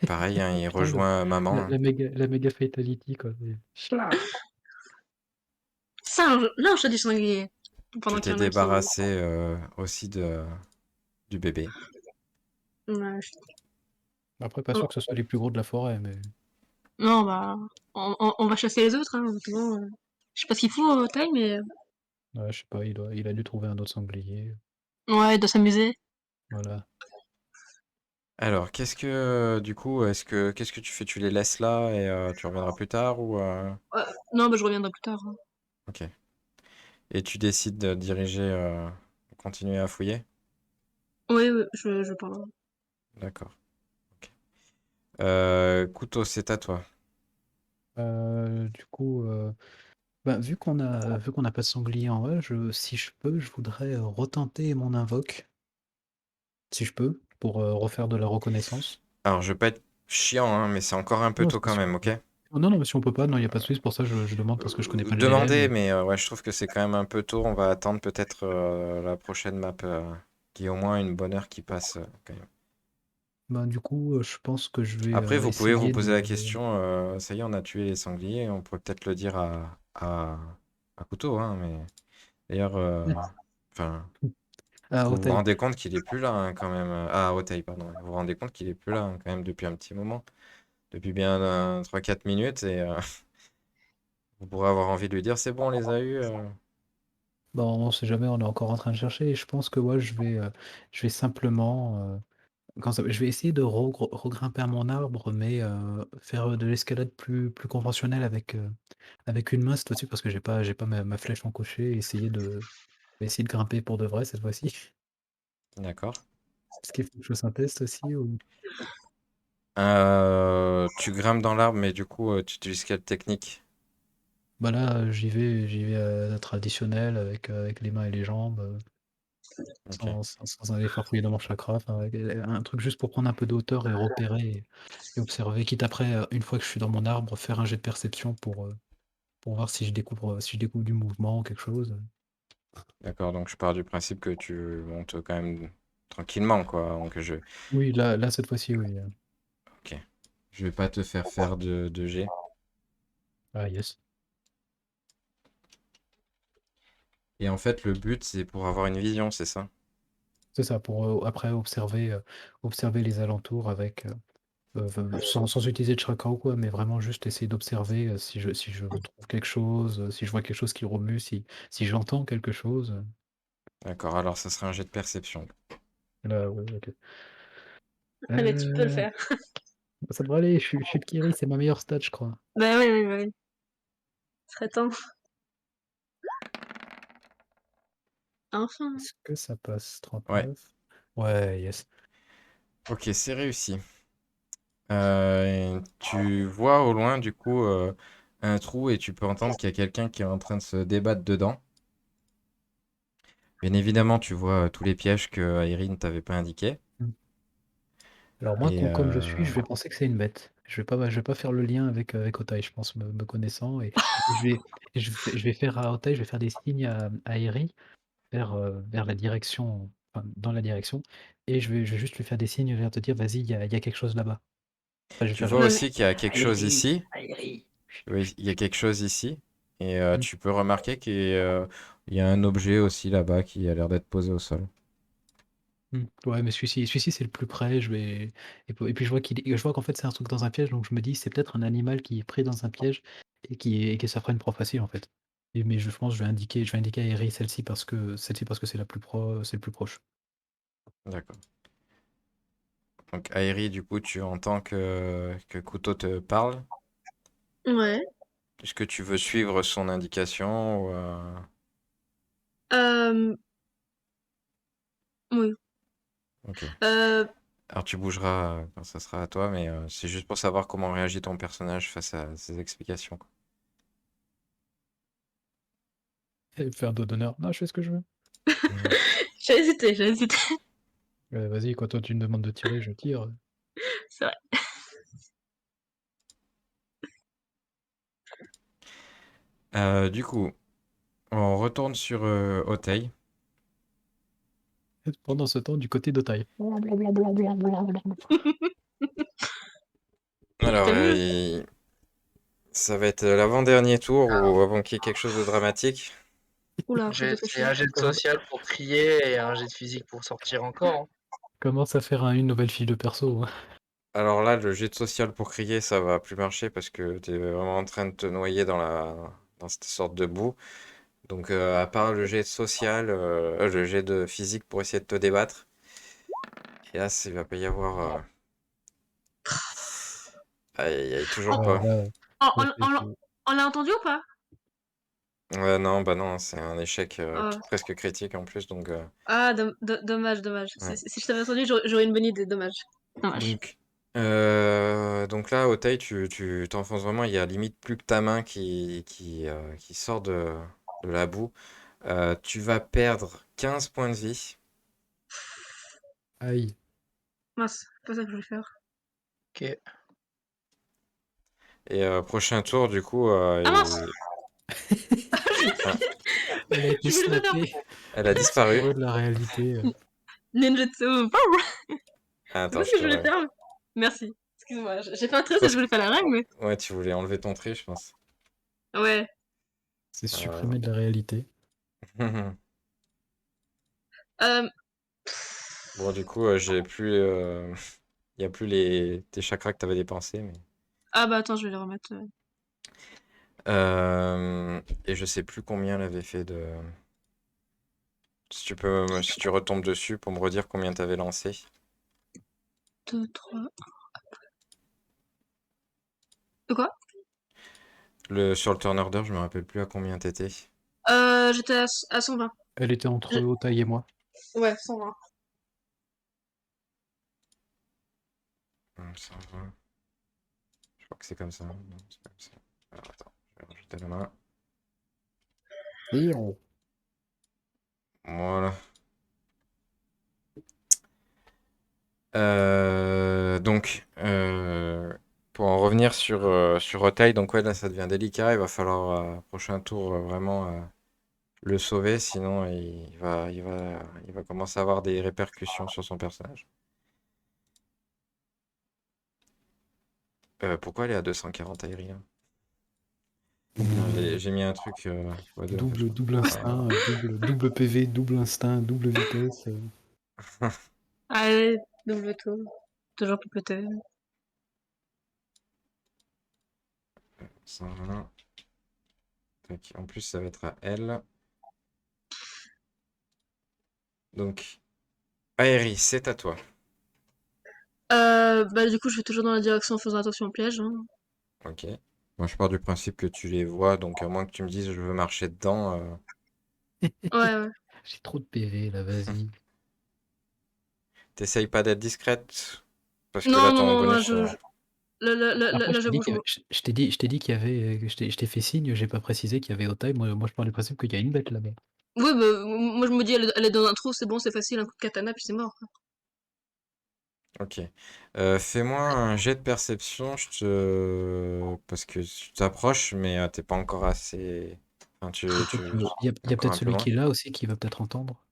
Pareil, hein, il Putain, rejoint maman, hein. la méga fatality, quoi. Schlag. Singe, lâche du sanglier. Tu Pendant t'es qu'il y en a qui. débarrassé aussi du bébé. Ouais. Après, pas sûr Oh. que ce soit les plus gros de la forêt, mais Non, bah, on va chasser les autres, hein. Bon, je sais pas ce qu'il faut, taille, mais ouais, je sais pas, il a dû trouver un autre sanglier. ouais, il doit s'amuser. Voilà. Alors, du coup, qu'est-ce que tu fais? Tu les laisses là et tu reviendras plus tard ou Ouais, non, bah, je reviendrai plus tard, hein. Ok. Et tu décides de diriger, continuer à fouiller? Ouais, ouais, je parle. D'accord. Ok. Couteau, c'est à toi. Du coup, bah, vu qu'on a pas de sanglier en vrai, si je peux, je voudrais retenter mon invoque, si je peux, pour refaire de la reconnaissance. Alors, je vais pas être chiant, hein, mais c'est encore un peu Non, tôt c'est quand sûr. même, ok? Oh, non, non, mais si on peut pas, non, il n'y a pas de souci, c'est pour ça que je demande parce que je connais pas le GM. Demandez, mais ouais, je trouve que c'est quand même un peu tôt. On va attendre peut-être la prochaine map, qui est au moins une bonne heure qui passe quand même. Bah, du coup, je pense que je vais Après, vous pouvez vous essayer poser de. la question, ça y est, on a tué les sangliers, on pourrait peut-être le dire à couteau, hein, mais d'ailleurs, enfin, Ah, vous vous Otay. rendez compte qu'il est plus là hein, quand même. Ah, Otay, pardon. Vous vous rendez compte qu'il est plus là hein, quand même depuis un petit moment, depuis bien 3-4 minutes, et vous pourrez avoir envie de lui dire, c'est bon, on les a eus. Bon, on sait jamais, on est encore en train de chercher. Et je pense que ouais, je vais simplement. Je vais essayer de regrimper à mon arbre, mais faire de l'escalade plus conventionnelle avec une main cette fois-ci, parce que j'ai pas ma flèche encochée. Essayer de grimper pour de vrai cette fois-ci. D'accord. Est-ce qu'il faut que je fasse un test aussi ou... Tu grimpes dans l'arbre, mais du coup, tu utilises quelle technique? Bah là, j'y vais traditionnel avec les mains et les jambes, Ok, sans aller farfouiller dans mon chakra. Enfin, un truc juste pour prendre un peu de hauteur et repérer et observer. Quitte après, une fois que je suis dans mon arbre, faire un jet de perception pour voir si je découvre du mouvement ou quelque chose. d'accord. Donc, je pars du principe que tu montes quand même tranquillement, quoi. Oui, là cette fois-ci, oui. Ok. Je vais pas te faire de jet. Ah yes. Et en fait, le but, c'est pour avoir une vision, c'est ça? C'est ça, pour après observer les alentours avec, sans utiliser de chakra ou quoi, mais vraiment juste essayer d'observer si je trouve quelque chose, si je vois quelque chose qui remue, si j'entends quelque chose. D'accord. Alors, ça sera un jet de perception. Là, ouais, ok. Ah, mais tu peux le Euh, faire. Ça devrait aller, je suis le Kiri, c'est ma meilleure stat, je crois. Bah oui, oui, oui. Serait temps. Enfin. Est-ce que ça passe Ouais. 39? Ouais, yes. Ok, c'est réussi. Tu vois au loin, du coup, un trou et tu peux entendre qu'il y a quelqu'un qui est en train de se débattre dedans. Bien évidemment, tu vois tous les pièges que Airi ne t'avait pas indiqués. Mm. Alors moi, Et comme je suis, je vais penser que c'est une bête. Je vais pas faire le lien avec Otay, je pense, me connaissant. Et je vais faire à Otay, je vais faire des signes à Eri vers la direction, enfin, dans la direction. Et je vais juste lui faire des signes, vers te dire, vas-y, il y a quelque chose là-bas. Enfin, je vais tu faire vois genre, Non, mais aussi qu'il y a quelque chose Aeri, ici. Aeri. Oui, il y a quelque chose ici. Et Mm. tu peux remarquer qu'il y a un objet aussi là-bas qui a l'air d'être posé au sol. Ouais, mais celui-ci, c'est le plus près. Et puis je vois qu'en fait, c'est un truc dans un piège, donc je me dis, c'est peut-être un animal qui est pris dans un piège et qui ça fera une proie facile, en fait. Mais je pense que je vais indiquer à Eri celle-ci parce que c'est le plus proche. D'accord. Donc Airi, du coup, tu entends que Kuto te parle. ouais. Est-ce que tu veux suivre son indication ou, Euh, oui. Ok. Euh, Alors tu bougeras quand ça sera à toi, mais c'est juste pour savoir comment réagit ton personnage face à ces explications, quoi. Et faire dos d'honneur. Non, je fais ce que je veux. j'ai hésité, j'ai hésité. Vas-y, quand toi tu me demandes de tirer, je tire. C'est vrai. Du coup, on retourne sur Otei. Pendant ce temps, du côté d'Otay. Alors, t'as vu? ça va être l'avant-dernier tour ou avant qu'il y ait quelque chose de dramatique. Oula, J'ai faites essayé un jet de social pour crier et un jet de physique pour sortir encore. Commence à faire une nouvelle fiche de perso. Alors là, le jet de social pour crier, ça va plus marcher parce que t'es vraiment en train de te noyer dans cette sorte de boue. Donc, à part le jet de social, le jet de physique pour essayer de te débattre. Et là, il va pas y avoir. Aïe, aïe, aïe, toujours Oh, pas. Là, on, là, on, on, on l'a entendu ou pas? Ouais, non, bah non, c'est un échec Oh. presque critique en plus. Donc, Ah, dommage, dommage. ouais. Si je t'avais entendu, j'aurais une bonne idée, dommage. Dommage. Donc là, Otay, tu t'enfonces vraiment. Il y a limite plus que ta main qui sort de la boue. Tu vas perdre 15 points de vie. aïe. Mince, c'est pas ça que je voulais faire. Ok. Et prochain tour, du coup, Ah mince! ah, Elle a été Je voulais pas faire snappée. elle a disparu. Heureux de la réalité. ninjutsu. Ah, C'est attends, pas ce que je voulais faire. Merci. Excuse-moi, j'ai fait un je 13 et pense je voulais faire la règle, mais. ouais, tu voulais enlever ton tri, je pense. Ouais. C'est Ah, supprimé de la réalité. ouais. Euh, Bon, du coup, j'ai plus, il y a plus tes chakras que t'avais dépensés, mais. Ah bah attends, je vais les remettre. Et je sais plus combien elle avait fait de. Si tu retombes dessus pour me redire combien t'avais lancé. 2, 3. De quoi? Sur le turn order, je me rappelle plus à combien t'étais. J'étais à 120. Elle était entre Je- Otaï et moi. Ouais, 120. 120. Je crois que c'est comme ça. Non, c'est pas comme ça. Alors attends, je vais rajouter la main. Zéro. Voilà. Donc, pour en revenir sur Otay, donc ouais, là ça devient délicat. Il va falloir, prochain tour, vraiment le sauver, sinon il va commencer à avoir des répercussions sur son personnage. Pourquoi elle est à 240 Airi là? J'ai mis un truc x2 en fait, je Double crois. instinct, double PV, double instinct, double vitesse. Allez, double tour. Toujours plus peut-être. 120. Tac. En plus, ça va être à elle. Donc, Aérie, c'est à toi. Bah du coup, je vais toujours dans la direction en faisant attention au piège. Hein. Ok. Moi, je pars du principe que tu les vois, donc à moins que tu me dises je veux marcher dedans. Ouais, ouais. J'ai trop de PV là, vas-y. T'essayes pas d'être discrète, parce que là, Non, non, ton non, là, bonus. Après, là, je bouge. je t'ai dit qu'il y avait, je t'ai fait signe, j'ai pas précisé qu'il y avait Otaï. Moi, je pars du principe qu'il y a une bête là-bas. Oui, bah, moi je me dis, elle est dans un trou, c'est bon, c'est facile, un coup de katana, puis c'est mort. Quoi. Ok. Fais-moi un jet de perception, parce que tu t'approches, mais t'es pas encore assez. Enfin, Il y a t'es encore peut-être un peu celui loin. qui est là aussi qui va peut-être entendre.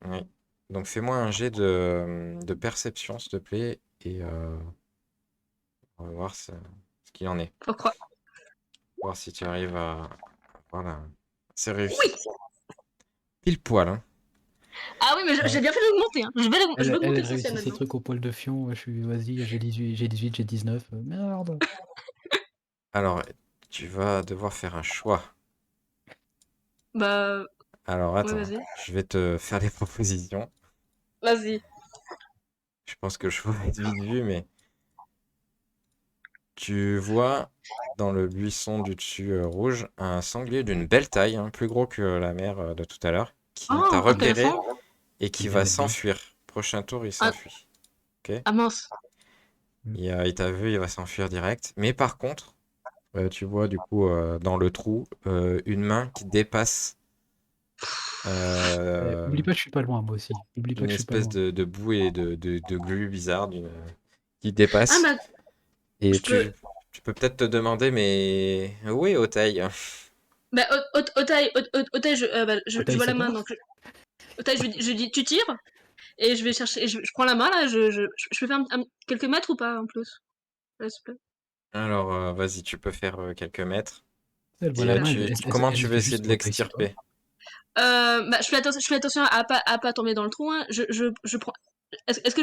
Oui. Donc fais-moi un jet de perception, s'il te plaît, et on va voir ce qu'il en est. Faut croire. Voir si tu arrives à. Voilà. C'est Oui! réussi. Pile poil, hein. Ah oui, mais j'ai bien fait d'augmenter, hein. Je vais Elle augmenter le social réussit ses maintenant. trucs au poil de fion. Je suis, vas-y, j'ai 18, j'ai 19. Merde. Alors, tu vas devoir faire un choix. Bah, Alors, ouais, attends, vas-y. je vais te faire des propositions. Vas-y. Je pense que le choix va être vite vu, mais tu vois dans le buisson du dessus rouge un sanglier d'une belle taille, hein, plus gros que la mère de tout à l'heure, qui t'a Oh, repéré intéressant. et qui Il va aimait bien. s'enfuir. Prochain tour, il Ah, s'enfuit. Ok? ah mince. Il t'a vu, il va s'enfuir direct. Mais par contre, tu vois du coup dans le trou une main qui dépasse Oublie pas, je suis pas loin, moi aussi. Oublie pas une que je suis pas espèce loin. de boue et de glu bizarre qui Ah dépasse. bah, Et je peux. tu peux peut-être te demander, mais où est Otaï? Bah, Otaï, bah, je Otaï, vois c'est la main, toi? donc. Otaï, je dis, tu tires, et je vais chercher. Je prends la main là, je peux faire quelques mètres ou pas en plus? S'il te plaît. Alors, vas-y, tu peux faire quelques mètres. Elle voit Et la Super. main, comment tu elle veux fait essayer juste de me tailler pas. l'extirper? Bah, je fais attention à pas tomber dans le trou, hein. Je prends. Est-ce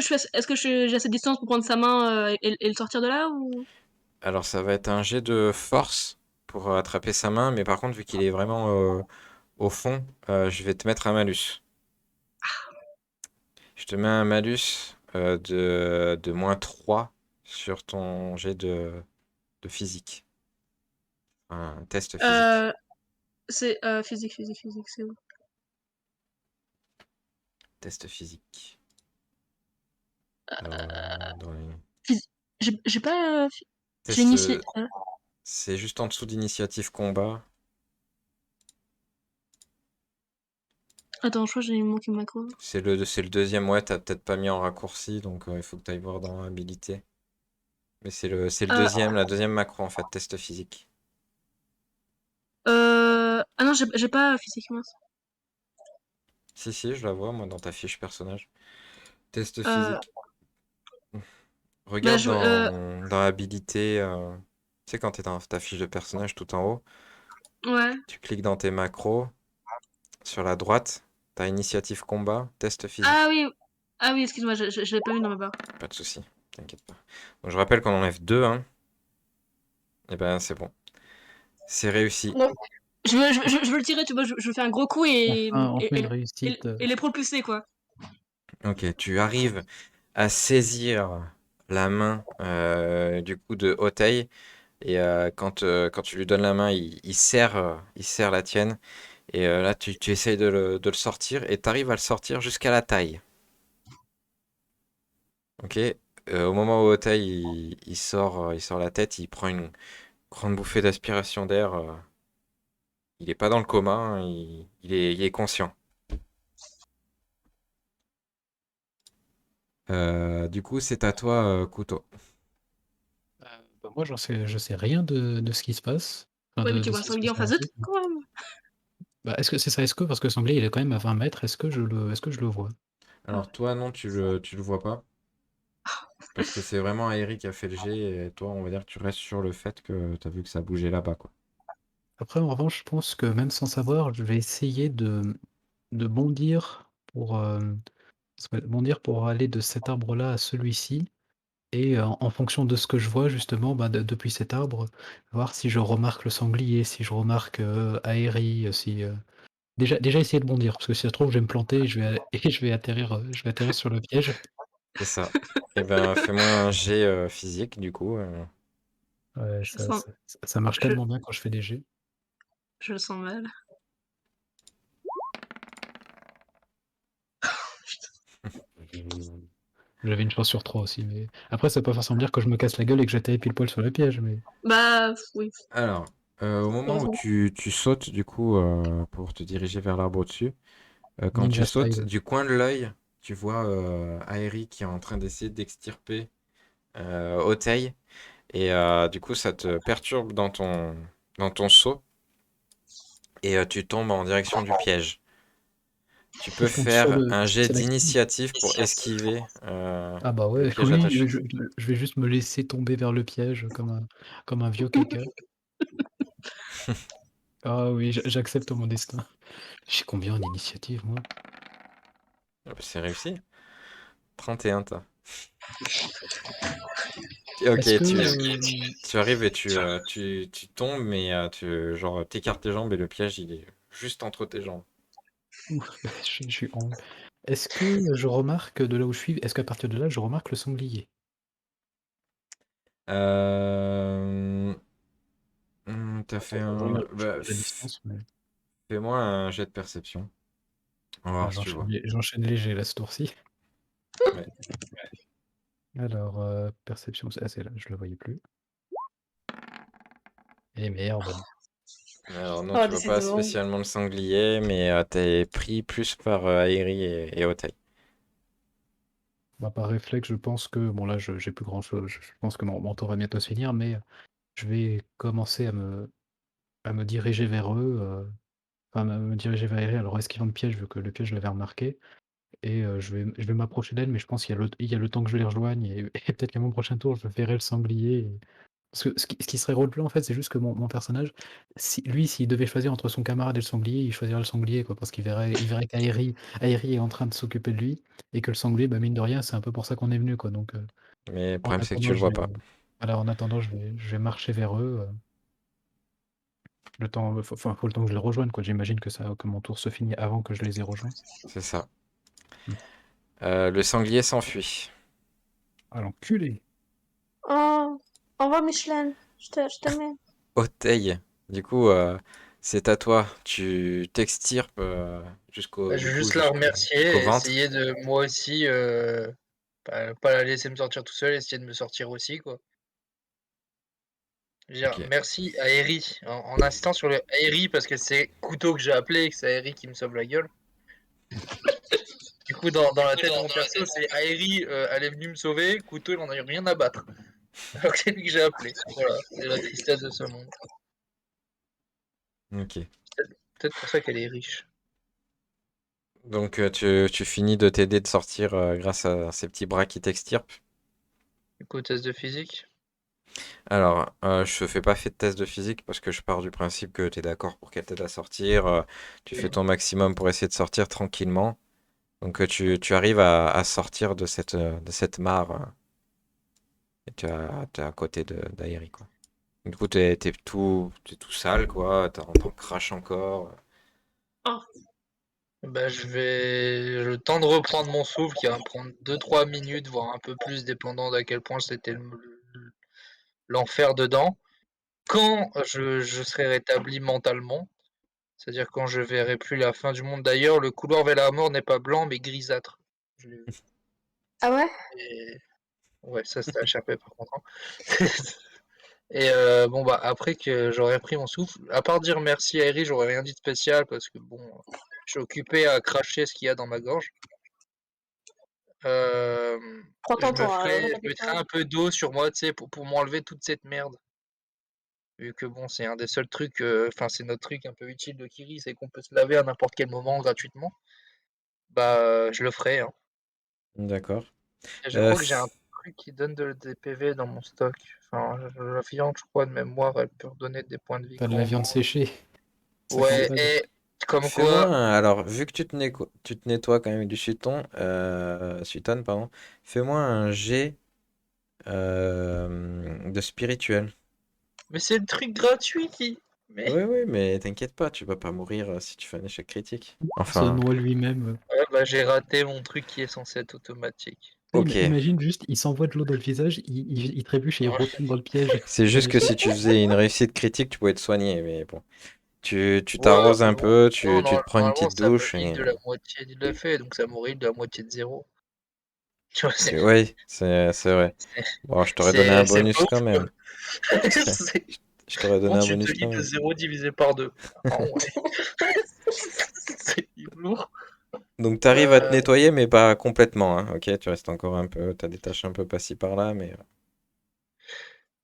que j'ai assez de distance pour prendre sa main et le sortir de là ou? Alors, ça va être un jet de force pour attraper sa main, mais par contre, vu qu'il est vraiment au fond, je vais te mettre un malus. Je te mets un malus de -3 sur ton jet de physique. Un test physique. Euh, c'est physique, c'est où? Test physique. Dans les... J'ai pas. J'ai Test, initié. c'est juste en dessous d'initiative combat. Attends, je crois que j'ai manqué ma macro. C'est le deuxième, ouais, t'as peut-être pas mis en raccourci, donc il faut que tu ailles voir dans habilité. Mais c'est le Euh, deuxième, la deuxième macro en fait, test physique. Ah non, j'ai pas physique, mince. Si, si, je la vois, moi, dans ta fiche personnage. Test Euh, physique. bah, Regarde dans habilité, tu sais, quand t'es dans ta fiche de personnage tout en haut, ouais. tu cliques dans tes macros, sur la droite, t'as initiative combat, test Ah physique. oui, ah oui, excuse-moi, je l'ai pas vu dans ma barre. Pas de souci, t'inquiète pas. Donc, je rappelle qu'on enlève 2, hein. Et ben, c'est bon. C'est réussi. Non. Je veux le tirer, tu vois, je fais un gros coup Enfin une réussite. et les propulser, quoi. Ok, tu arrives à saisir la main du coup de Otei. Et quand tu lui donnes la main, il serre la tienne. Et là, tu essayes de le sortir et tu arrives à le sortir jusqu'à la taille. Ok? Au moment où Otei il sort la tête, il prend une grande bouffée d'aspiration d'air. Il est pas dans le coma, hein, il est conscient. Du coup, c'est à toi, Couteau. Bah, moi, je sais rien de ce qui se passe, enfin, Ouais, mais tu de vois ce le qui se sanglier passe en dans face la de suite. toi, quand même. Bah, est-ce que c'est ça? Est-ce que parce que le sanglier, il est quand même à 20 mètres, est-ce que je le vois? Alors toi, non, tu le vois pas. Parce que c'est vraiment Aérie qui a fait le jet, et toi, on va dire que tu restes sur le fait que tu as vu que ça bougeait là-bas, quoi. Après, en revanche, je pense que même sans savoir, je vais essayer de bondir bondir pour aller de cet arbre-là à celui-ci et en fonction de ce que je vois justement, bah, depuis cet arbre, voir si je remarque le sanglier, si je remarque, Aérie, si, déjà essayer de bondir parce que si ça se trouve, je vais me planter et je vais atterrir sur le piège. C'est ça. Eh ben, fais-moi un jet physique, du coup. Ouais, Je sens, ça marche je, tellement bien quand je fais des jets. je le sens mal. J'avais une chance sur 3 aussi, mais après ça peut pas forcément dire que je me casse la gueule et que j'atterris pile poil sur le piège, mais Bah, oui, Alors, au moment où heureusement. tu sautes, du coup, pour te diriger vers l'arbre au-dessus, quand tu ninja sautes, style. du coin de l'œil, tu vois Aérie qui est en train d'essayer d'extirper Otei. Et du coup, ça te perturbe dans ton saut. Et tu tombes en direction du piège. Tu Si peux je tombe sur faire le un jet c'est l'active? d'initiative pour esquiver Ah bah le ouais, piège oui, attaché. je vais juste me laisser tomber vers le piège comme un vieux caca. Ah oui, j'accepte mon destin. J'ai combien en initiative moi? Ah bah, c'est réussi. 31, toi. Ok, Est-ce que, tu arrives et tu tombes, mais genre, t'écartes tes jambes et le piège, il est juste entre tes jambes. ouf, je suis en est-ce que je remarque de là où je suis, est-ce qu'à partir de là, je remarque le sanglier? Euh... T'as fait un... Je Bah, regarde la distance, mais fais-moi un jet de perception. On va ah voir si tu le vois. j'enchaîne léger là ce tour-ci. Ouais. Alors, perception, c'est là, je le voyais plus. Et merde. Alors non, Oh, tu vois pas décidément. spécialement le sanglier, mais t'es pris plus par Aérie et Otei. Bah, par réflexe, je pense que bon là, je j'ai plus grand-chose. Je pense que mon tour va bientôt se finir, mais je vais commencer à me diriger vers eux, enfin, à me diriger vers Aérie, alors esquivant le piège, vu que le piège, je l'avais remarqué et je vais m'approcher d'elle, mais je pense qu'il y a le temps que je les rejoigne et et peut-être qu'à mon prochain tour, je verrai le sanglier Parce que ce qui serait roleplay, en fait, c'est juste que mon personnage, s'il devait choisir entre son camarade et le sanglier, il choisirait le sanglier, quoi, parce qu'il verrait qu'Aeri est en train de s'occuper de lui et que le sanglier, bah, mine de rien, c'est un peu pour ça qu'on est venu, quoi. Donc, Mais le en problème, c'est que tu attendant, le vois pas. en attendant, je vais marcher vers eux. Le temps, faut le temps que je les rejoigne, quoi. J'imagine que mon tour se finit avant que je les ai rejoints. C'est ça. Hmm. Le sanglier s'enfuit. Ah, l'enculé! Oh, au revoir Michelin, je t'aimais. Oteil. Du coup, c'est à toi. Tu t'extirpes Je vais juste la remercier jusqu'au et ventre. essayer de moi aussi pas la laisser me sortir tout seul, essayer de me sortir aussi, quoi. Je veux dire, Ok. merci à Eri, en insistant sur le Eri parce que c'est Couteau que j'ai appelé et que c'est Eri qui me sauve la gueule. Du coup, dans la tête de mon perso, c'est Aeri, elle est venue me sauver, Couteau, il en a eu rien à battre. Alors que c'est lui que j'ai appelé. Voilà, c'est la tristesse de ce monde. Ok. Peut-être pour ça qu'elle est riche. Donc, tu finis de t'aider de sortir grâce à ces petits bras qui t'extirpent. Du coup, test de physique. Alors, je fais pas fait de test de physique parce que je pars du principe que tu es d'accord pour qu'elle t'aide à sortir. Tu fais ton maximum pour essayer de sortir tranquillement. Donc, tu arrives à sortir de cette mare et t'es à côté d'Aérie, quoi. Du coup, t'es tout sale, quoi. T'en craches encore. Bah, je vais le temps de reprendre mon souffle qui va me prendre 2-3 minutes, voire un peu plus, dépendant d'à quel point c'était l'enfer dedans. Quand je serai rétabli mentalement, c'est-à-dire quand je verrai plus la fin du monde. D'ailleurs, le couloir vers la mort n'est pas blanc, mais grisâtre. Je l'ai vu. Ah ouais? Et... Ouais, ça c'était HRP par contre. Hein. Et bon, bah, après que j'aurais pris mon souffle, à part dire merci à Eri, j'aurais rien dit de spécial parce que bon, je suis occupé à cracher ce qu'il y a dans ma gorge. Euh, Prends je ton me temps, ferai, je t'inquiète mettrai pas. un peu d'eau sur moi, tu sais, pour m'enlever toute cette merde. Vu que bon, c'est un des seuls trucs, enfin, c'est notre truc un peu utile de Kiri, c'est qu'on peut se laver à n'importe quel moment gratuitement. Bah, je le ferai, hein. D'accord. Et je Euh, crois que j'ai un f- truc qui donne des PV dans mon stock. Enfin, la viande, je crois, de mémoire, elle peut redonner des points de vie T'as de quand la on viande mange. séchée. 50 Ouais, balles. et comme Fais-moi quoi, alors, vu que tu te nettoies quand même du Suton, pardon, fais-moi un jet de spirituel. mais c'est le truc gratuit qui. Mais Oui, oui, mais t'inquiète pas, tu vas pas mourir si tu fais un échec critique. Se Enfin, noie lui-même. ouais, bah j'ai raté mon truc qui est censé être automatique. ok. Imagine juste, il s'envoie de l'eau dans le visage, il trébuche et il retombe dans le piège. C'est juste que Imagine. si tu faisais une réussite critique, tu pouvais te soigner, mais bon. Tu Ouais, t'arroses mais un bon. peu, Non, tu non, te prends une normalement petite ça me douche heal et... de la moitié de l'effet, donc ça me heal de la moitié de zéro. Tu vois, Oui, c'est vrai. Bon, je t'aurais donné un c'est bonus pauvre, quand quoi. même. C'est- Je t'aurais donné Bon, un tu te bonus lis quand de même. 0 divisé par 2. Ah ouais. C'est lourd. Donc t'arrives à te Euh, nettoyer, mais pas complètement, hein. Ok, tu restes encore un peu, t'as des taches un peu par-ci par-là, mais...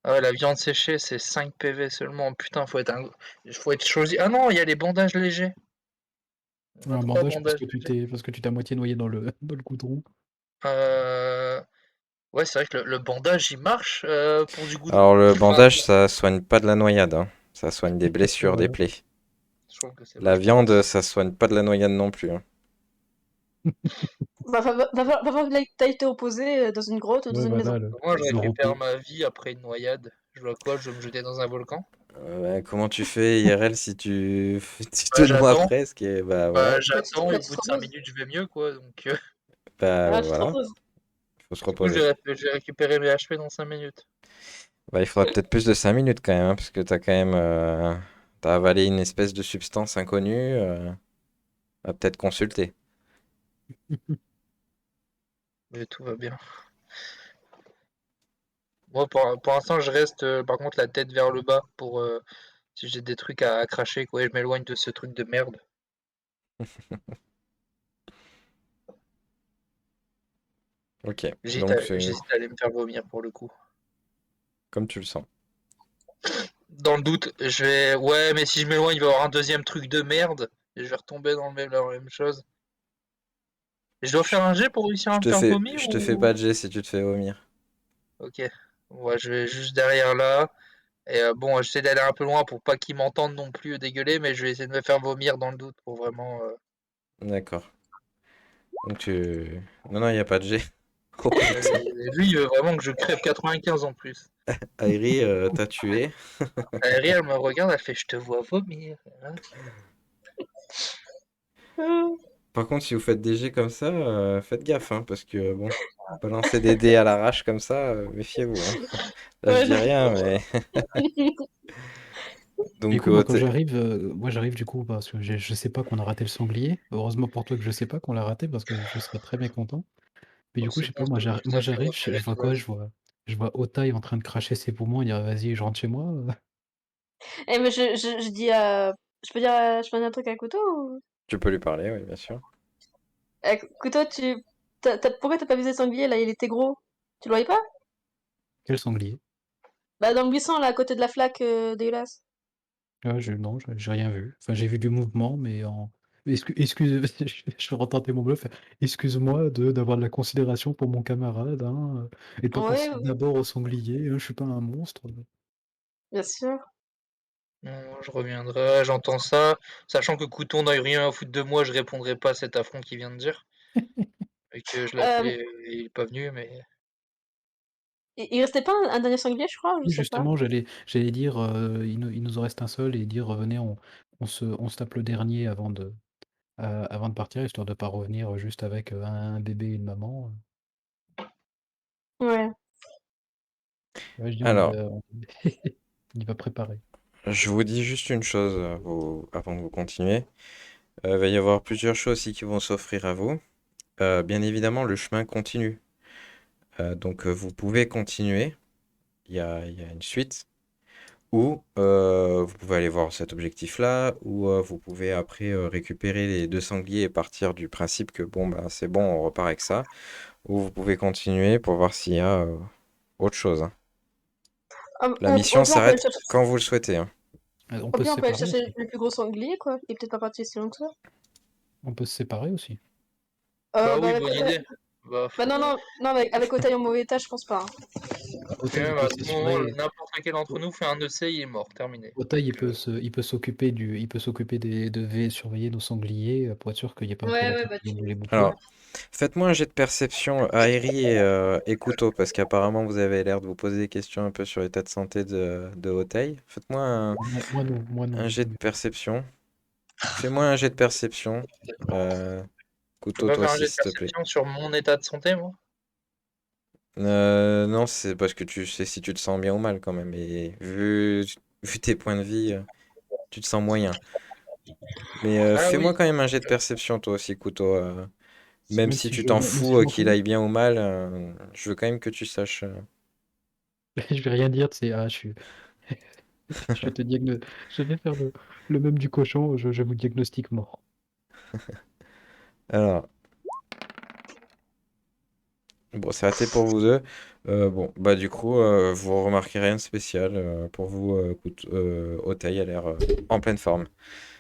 Ah ouais, la viande séchée, c'est 5 PV seulement. Putain, faut être choisi. Ah non, il y a les bandages légers. On a Un 3 bandage parce bandages que tu légers. t'es à moitié noyé dans le goudron. Euh, Ouais, c'est vrai que le bandage, il marche pour du goudron. Alors le Enfin, bandage, ça soigne pas de la noyade, hein. Ça soigne des Et blessures, des voilà. plaies. je trouve que c'est La vachement bien. viande, ça soigne pas de la noyade non plus, hein. Va falloir que t'ailles te reposer dans une grotte ou dans Ouais, une maison. voilà, le, Moi, je le récupère repos. ma vie après une noyade. Je dois quoi? Je dois me jeter dans un volcan? Ouais, comment tu fais IRL si tu, tu te Bah, noies j'attends. presque et bah Bah, voilà, j'attends et Bah, au tu bout te de 5 reposes. minutes, je vais mieux, quoi. Donc, bah Ah, tu te voilà, reposes. faut se du coup, reposer. je vais récupérer mes HP dans 5 minutes. Bah il faudra peut-être plus de 5 minutes quand même, hein, parce que t'as quand même t'as avalé une espèce de substance inconnue, va peut-être consulter. Mais tout va bien. Moi, pour l'instant, je reste, par contre, la tête vers le bas pour si j'ai des trucs à cracher, quoi. Et je m'éloigne de ce truc de merde. Ok, donc c'est J'hésite à aller me faire vomir pour le coup. comme tu le sens. Dans le doute, je vais. Ouais, mais si je m'éloigne, il va y avoir un deuxième truc de merde. Et je vais retomber dans la même chose. Et je dois Je, faire un jet pour réussir je à me te faire fais, vomir je te fais ou. pas de jet si tu te fais vomir. Ok. Ouais, je vais juste derrière là. Et bon, j'essaie d'aller un peu loin pour pas qu'ils m'entendent non plus dégueuler, mais je vais essayer de me faire vomir dans le doute pour vraiment. D'accord. Donc tu... Non, non, il n'y a pas de G. Oh putain. Lui, il veut vraiment que je crève 95 en plus. Airi, t'as tué. Aérie, elle me regarde, elle fait je te vois vomir. Hein. Par contre, si vous faites des G comme ça, faites gaffe, hein, parce que bon, balancer des dés à l'arrache comme ça, méfiez-vous, hein. Là, je Ouais, dis rien, mais Du donc coup, moi j'arrive du coup parce que je sais pas qu'on a raté le sanglier. Heureusement pour toi que je sais pas qu'on l'a raté parce que je serais très mécontent. Mais Bon, du coup, je c'est sais bon, pas, moi ça moi, ça fait j'arrive, vomir je une vois quoi? base. Je vois Otai en train de cracher ses poumons et dire vas-y, je rentre chez moi. Eh, mais je dis, je peux dire un truc à Couteau ou... tu peux lui parler, oui, bien sûr. Couteau, pourquoi t'as pas visé le sanglier là? Il était gros. Tu le voyais pas? Quel sanglier? Bah, dans le buisson là, à côté de la flaque dégueulasse. Non, j'ai rien vu. Enfin, j'ai vu du mouvement, mais excuse, je vais retenter mon bluff. Excuse-moi d'avoir de la considération pour mon camarade, hein, et de pas Ouais, penser d'abord au sanglier, hein, je suis pas un monstre. bien sûr. Non, je reviendrai, j'entends ça. Sachant que Couton n'a eu rien à foutre de moi, je répondrai pas à cet affront qu'il vient de dire. Et que je Euh, l'appelais, il est pas venu, mais. il restait pas un dernier sanglier, je crois, je Oui, sais pas. justement, j'allais dire, il nous en reste un seul et dire, venez, on se tape le dernier avant de partir, histoire de pas revenir juste avec un bébé et une maman. Ouais. Ouais, je dis, Alors, on y va préparer. je vous dis juste une chose avant que vous continuiez. Il va y avoir plusieurs choses aussi qui vont s'offrir à vous. Bien évidemment, le chemin continue. Donc, vous pouvez continuer. Il y a une suite. Ou vous pouvez aller voir cet objectif-là, ou vous pouvez après récupérer les deux sangliers et partir du principe que bon, bah, c'est bon, on repart avec ça. Ou vous pouvez continuer pour voir s'il y a autre chose, hein. La mission Au pire, on peut aller s'arrête chercher, quand vous le souhaitez, hein. On au peut se pire, on peut aller séparer chercher aussi. le plus gros sanglier, quoi. Il est peut-être pas parti si loin que ça. On peut se séparer aussi. Bah Bah, oui, avec bonne Otai... idée. Bah, bah non, non, non, avec Otai en mauvais état, je pense pas. Hein. Otai, puis il même peut à tout moment, s'assurer. n'importe lequel d'entre nous fait un EC, il est mort, terminé. Otai, Donc, il peut s'occuper de surveiller nos sangliers pour être sûr qu'il n'y ait pas un Ouais, ouais, prédateur bah qui vienne nous les bouffer. Alors, faites-moi un jet de perception Aérie et Couteau, parce qu'apparemment vous avez l'air de vous poser des questions un peu sur l'état de santé de Hauteuil. Faites-moi Moi non. un jet de perception. Fais-moi un jet de perception. je peux Couteau, pas toi faire un aussi, jet de s'il te plaît. perception sur mon état de santé, moi? Non, c'est parce que tu sais si tu te sens bien ou mal quand même. Et vu tes points de vie, tu te sens moyen. Mais Ah oui, fais-moi quand même un jet de perception, toi aussi, Couteau. Même si tu t'en Même si fous je m'en qu'il fous, aille bien ou mal, je veux quand même que tu saches. je vais rien dire, je vais je vais faire le même du cochon, je vous diagnostique mort. Alors, bon, c'est raté pour vous deux. Bon, bah du coup, vous remarquez rien de spécial. Pour vous, Otei a l'air en pleine forme.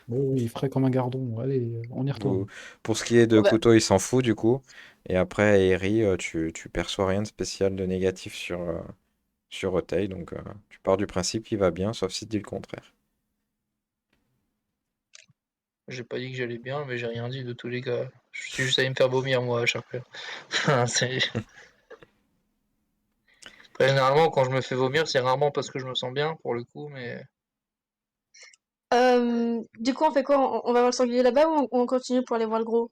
Oui, frais comme un gardon, allez, on y Vous, retourne. pour ce qui est de Bah, Couteau, il s'en fout du coup. Et après, Eri, tu perçois rien de spécial, de négatif sur Otei. Donc, tu pars du principe qu'il va bien, sauf si tu dis le contraire. j'ai pas dit que j'allais bien, mais j'ai rien dit de tous les cas. Je suis juste allé me faire vomir, moi, à chaque fois. C'est- Après, généralement, quand je me fais vomir, c'est rarement parce que je me sens bien, pour le coup, mais. du coup, on fait quoi? On va voir le sanglier là-bas ou on continue pour aller voir le gros?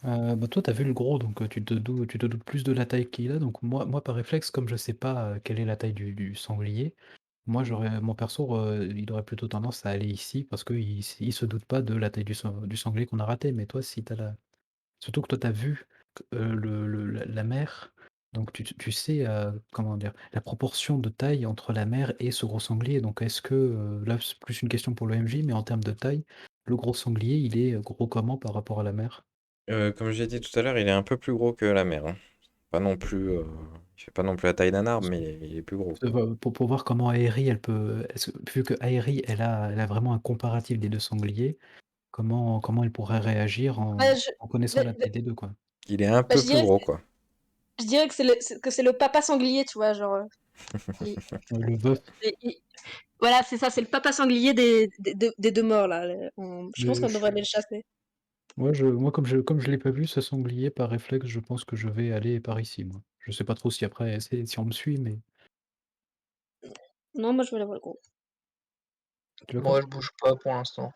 Bah toi, t'as vu le gros, donc tu te doutes plus de la taille qu'il a. Donc moi par réflexe, comme je sais pas quelle est la taille du sanglier, moi mon perso, il aurait plutôt tendance à aller ici parce qu'il se doute pas de la taille du sanglier qu'on a raté. Mais toi, si t'as la... Surtout que toi, t'as vu la mer, donc tu sais, comment dire, la proportion de taille entre la mer et ce gros sanglier. Donc est-ce que, là, c'est plus une question pour le MJ, mais en termes de taille, le gros sanglier, il est gros comment par rapport à la mer? Comme j'ai dit tout à l'heure, il est un peu plus gros que la mer, hein. Pas non plus, il fait pas non plus la taille d'un arbre, mais il est plus gros, quoi. Pour voir comment Aérie, vu que Aérie, elle a vraiment un comparatif des deux sangliers, comment elle pourrait réagir Bah, en connaissant bah, la bah, taille des deux, quoi. Il est un bah, peu plus gros, quoi. Je dirais que c'est le papa sanglier, tu vois, genre. il- Le veuf. il- Voilà, c'est ça, c'est le papa sanglier des deux morts, là. Je pense Mais qu'on devrait aller le chasser. moi comme je l'ai pas vu, ce sanglier, par réflexe, je pense que je vais aller par ici, moi. Je sais pas trop si après, si on me suit, mais Non, moi, je vais aller voir le gros. tu vas quoi? Moi, je bouge pas pour l'instant.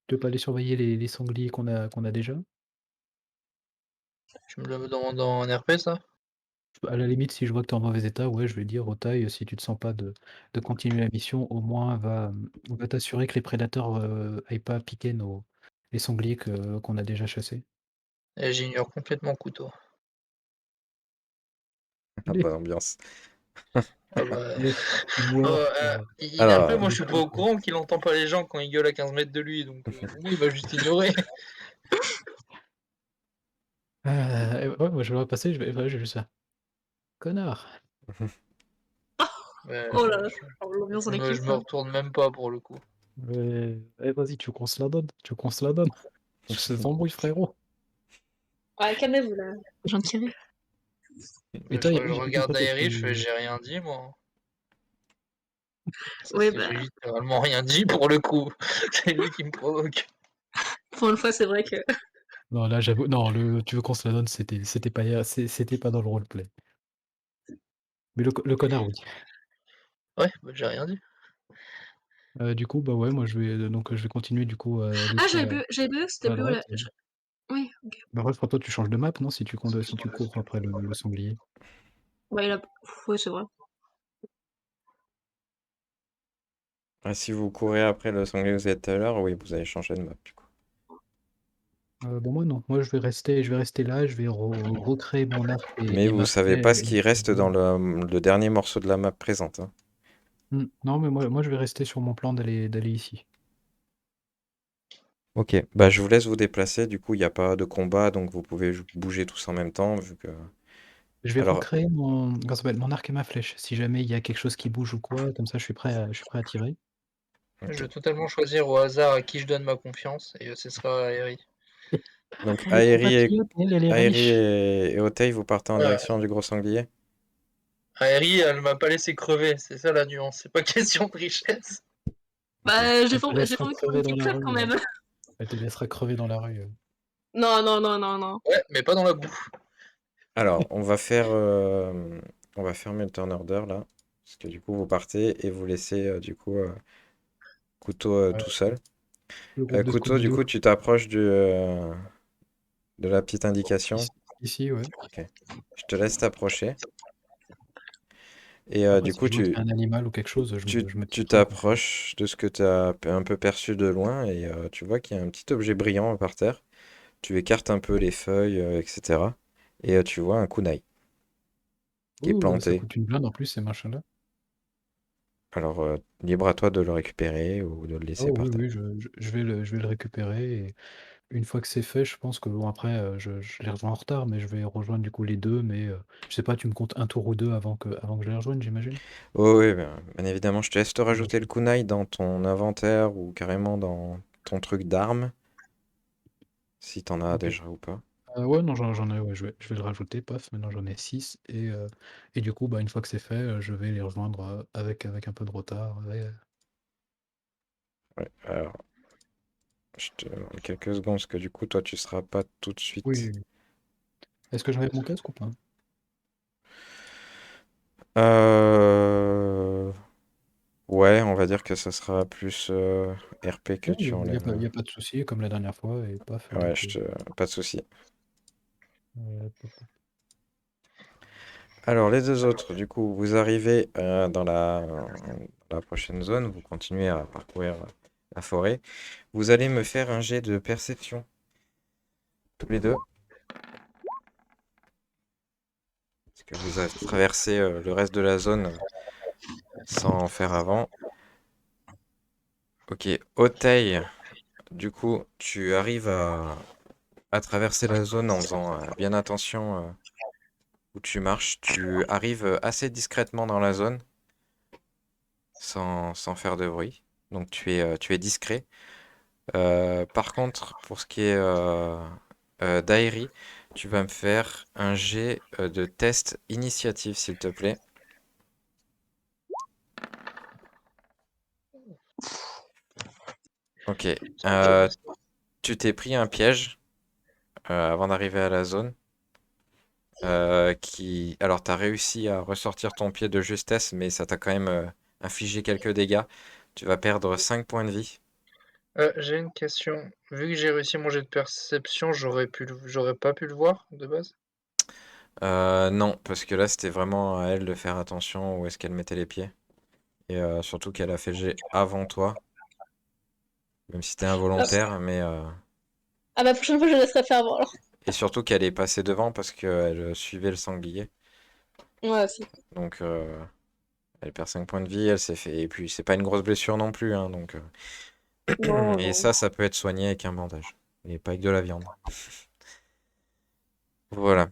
Tu veux pas aller surveiller les sangliers qu'on a déjà? Tu me le demandes en RP, ça? À la limite, si je vois que tu es en mauvais état, ouais, je vais dire au taille, si tu te sens pas de continuer la mission, au moins va t'assurer que les prédateurs aillent pas piquer les sangliers qu'on a déjà chassés. Et j'ignore complètement couteau. Ah, bonne ambiance. Ah bah. Le joueur, Alors, Moi, je suis pas au courant qu'il entend pas les gens quand ils gueulent à 15 mètres de lui, donc pour moi, il va juste ignorer. ouais, moi je vais repasser, ouais, j'ai vu ça. Connard! Oh là là, Je, l'ambiance en équipe. je me retourne même pas pour le coup. Vas-y, tu veux qu'on se la donne? Tu veux qu'on se la donne? On se embrouille, frérot. Ouais, calmez-vous, là. J'en tire. Et Je, toi, je Yami, j'ai pas regarde compris, Aérie, je fais j'ai rien dit, moi. Ça, Oui, j'ai bah, littéralement rien dit pour le coup. C'est lui qui me provoque. pour une fois, c'est vrai que. Non, là, j'avoue, non, tu veux qu'on se la donne, c'était pas dans le roleplay. Mais le connard, oui. Ouais, bah, j'ai rien dit. Du coup, bah ouais, moi je vais continuer du coup à aller Ah, sur j'avais bu, c'était la plus où là? droite. Oui, ok. Bah ouais, toi tu changes de map, non? Si tu cours après le sanglier. Ouais, là. Oui, c'est vrai. si vous courez après le sanglier que vous êtes tout à l'heure, oui, vous allez changer de map, du coup. Bon moi non, moi je vais rester là, je vais recréer mon arc Mais et vous ma savez flèche pas ce qui reste dans le dernier morceau de la map présente, hein. Non mais moi je vais rester sur mon plan d'aller ici. Ok, bah je vous laisse vous déplacer, du coup il n'y a pas de combat, donc vous pouvez bouger tous en même temps, vu que... Je vais Alors, recréer comment ça s'appelle? Mon arc et ma flèche. Si jamais il y a quelque chose qui bouge ou quoi, comme ça je suis prêt à tirer. ok. Je vais totalement choisir au hasard à qui je donne ma confiance, et ce sera Aérie. Donc Les compatriotes, elle est Aérie riche. et Otei, vous partez en Ouais. direction du gros sanglier? Aérie, elle m'a pas laissé crever, c'est ça la nuance, c'est pas question de richesse. Bah, j'ai Elle te pas laissera envie qu'on me crever dans dise la crève quand rue. même. Elle te laissera crever dans la rue. Non, non, non, non, non. Ouais, mais pas dans la boue. Alors, on va fermer le turn order là, parce que du coup vous partez et vous laissez du coup couteau Ouais, tout seul. le groupe de Couteau, du Scooby-Doo. coup tu t'approches de la petite indication. Ici, ouais. Ok. Je te laisse t'approcher. Et Après, du si coup je vois qu'il y a un animal ou quelque chose, je me tu tirerai, quoi. t'approches de ce que tu as un peu perçu de loin et tu vois qu'il y a un petit objet brillant par terre. Tu écartes un peu les feuilles, etc. Et tu vois un kunai qui est Ouh, ça planté. coûte une blinde en plus, ces machins-là. Alors, libre à toi de le récupérer ou de le Oh laisser par oui, terre. oui, je vais le récupérer. Et une fois que c'est fait, je pense que bon, après, je les rejoins en retard, mais je vais rejoindre du coup les deux. Mais je sais pas, tu me comptes un tour ou deux avant que je les rejoigne, j'imagine? Oh oui, bien évidemment, je te laisse te Ouais, rajouter le kunai dans ton inventaire ou carrément dans ton truc d'armes, si t'en as ok. déjà ou pas. Ouais, non, j'en ai, ouais, je vais le rajouter, paf, maintenant j'en ai 6. Et du coup, bah, une fois que c'est fait, je vais les rejoindre avec un peu de retard. Ouais, alors, je te demande quelques secondes, parce que du coup, toi, tu seras pas tout de Oui, suite. oui. Est-ce que j'enlève mon casque ou pas? Euh... Ouais, on va dire que ça sera plus RP que Oui, tu il n'y a enlèves. pas, y a pas de souci, comme la dernière fois, et paf, dès Ouais, que. pas de souci. Pop. Alors, les deux autres, du coup, vous arrivez dans la prochaine zone, vous continuez à parcourir la forêt. Vous allez me faire un jet de perception, tous les deux, parce que vous avez traversé le reste de la zone sans en faire avant. Ok, Otei, du coup, tu arrives à traverser la zone en faisant bien attention où tu marches. Tu arrives assez discrètement dans la zone, sans faire de bruit. Donc tu es discret. Par contre, pour ce qui est d'Aérie, Tu vas me faire un jet de test initiative, s'il te plaît. Ok. Tu t'es pris un piège avant d'arriver à la zone. Alors, tu as réussi à ressortir ton pied de justesse, mais ça t'a quand même infligé quelques dégâts. Tu vas perdre 5 points de vie. J'ai une question. Vu que j'ai réussi mon jet de perception, j'aurais pas pu le voir de base? Non, parce que là, c'était vraiment à elle de faire attention où est-ce qu'elle mettait les pieds. Et surtout qu'elle a fait le jet avant toi, même si c'était Ah, involontaire, mais ah bah, prochaine fois, je laisserai faire avant alors. et surtout qu'elle est passée devant parce qu'elle suivait le sanglier. Ouais, aussi. Donc, elle perd 5 points de vie, elle s'est fait. Et puis, c'est pas une grosse blessure non plus, hein, donc. Non, Et non. ça peut être soigné avec un bandage. Et pas avec de la viande. Voilà.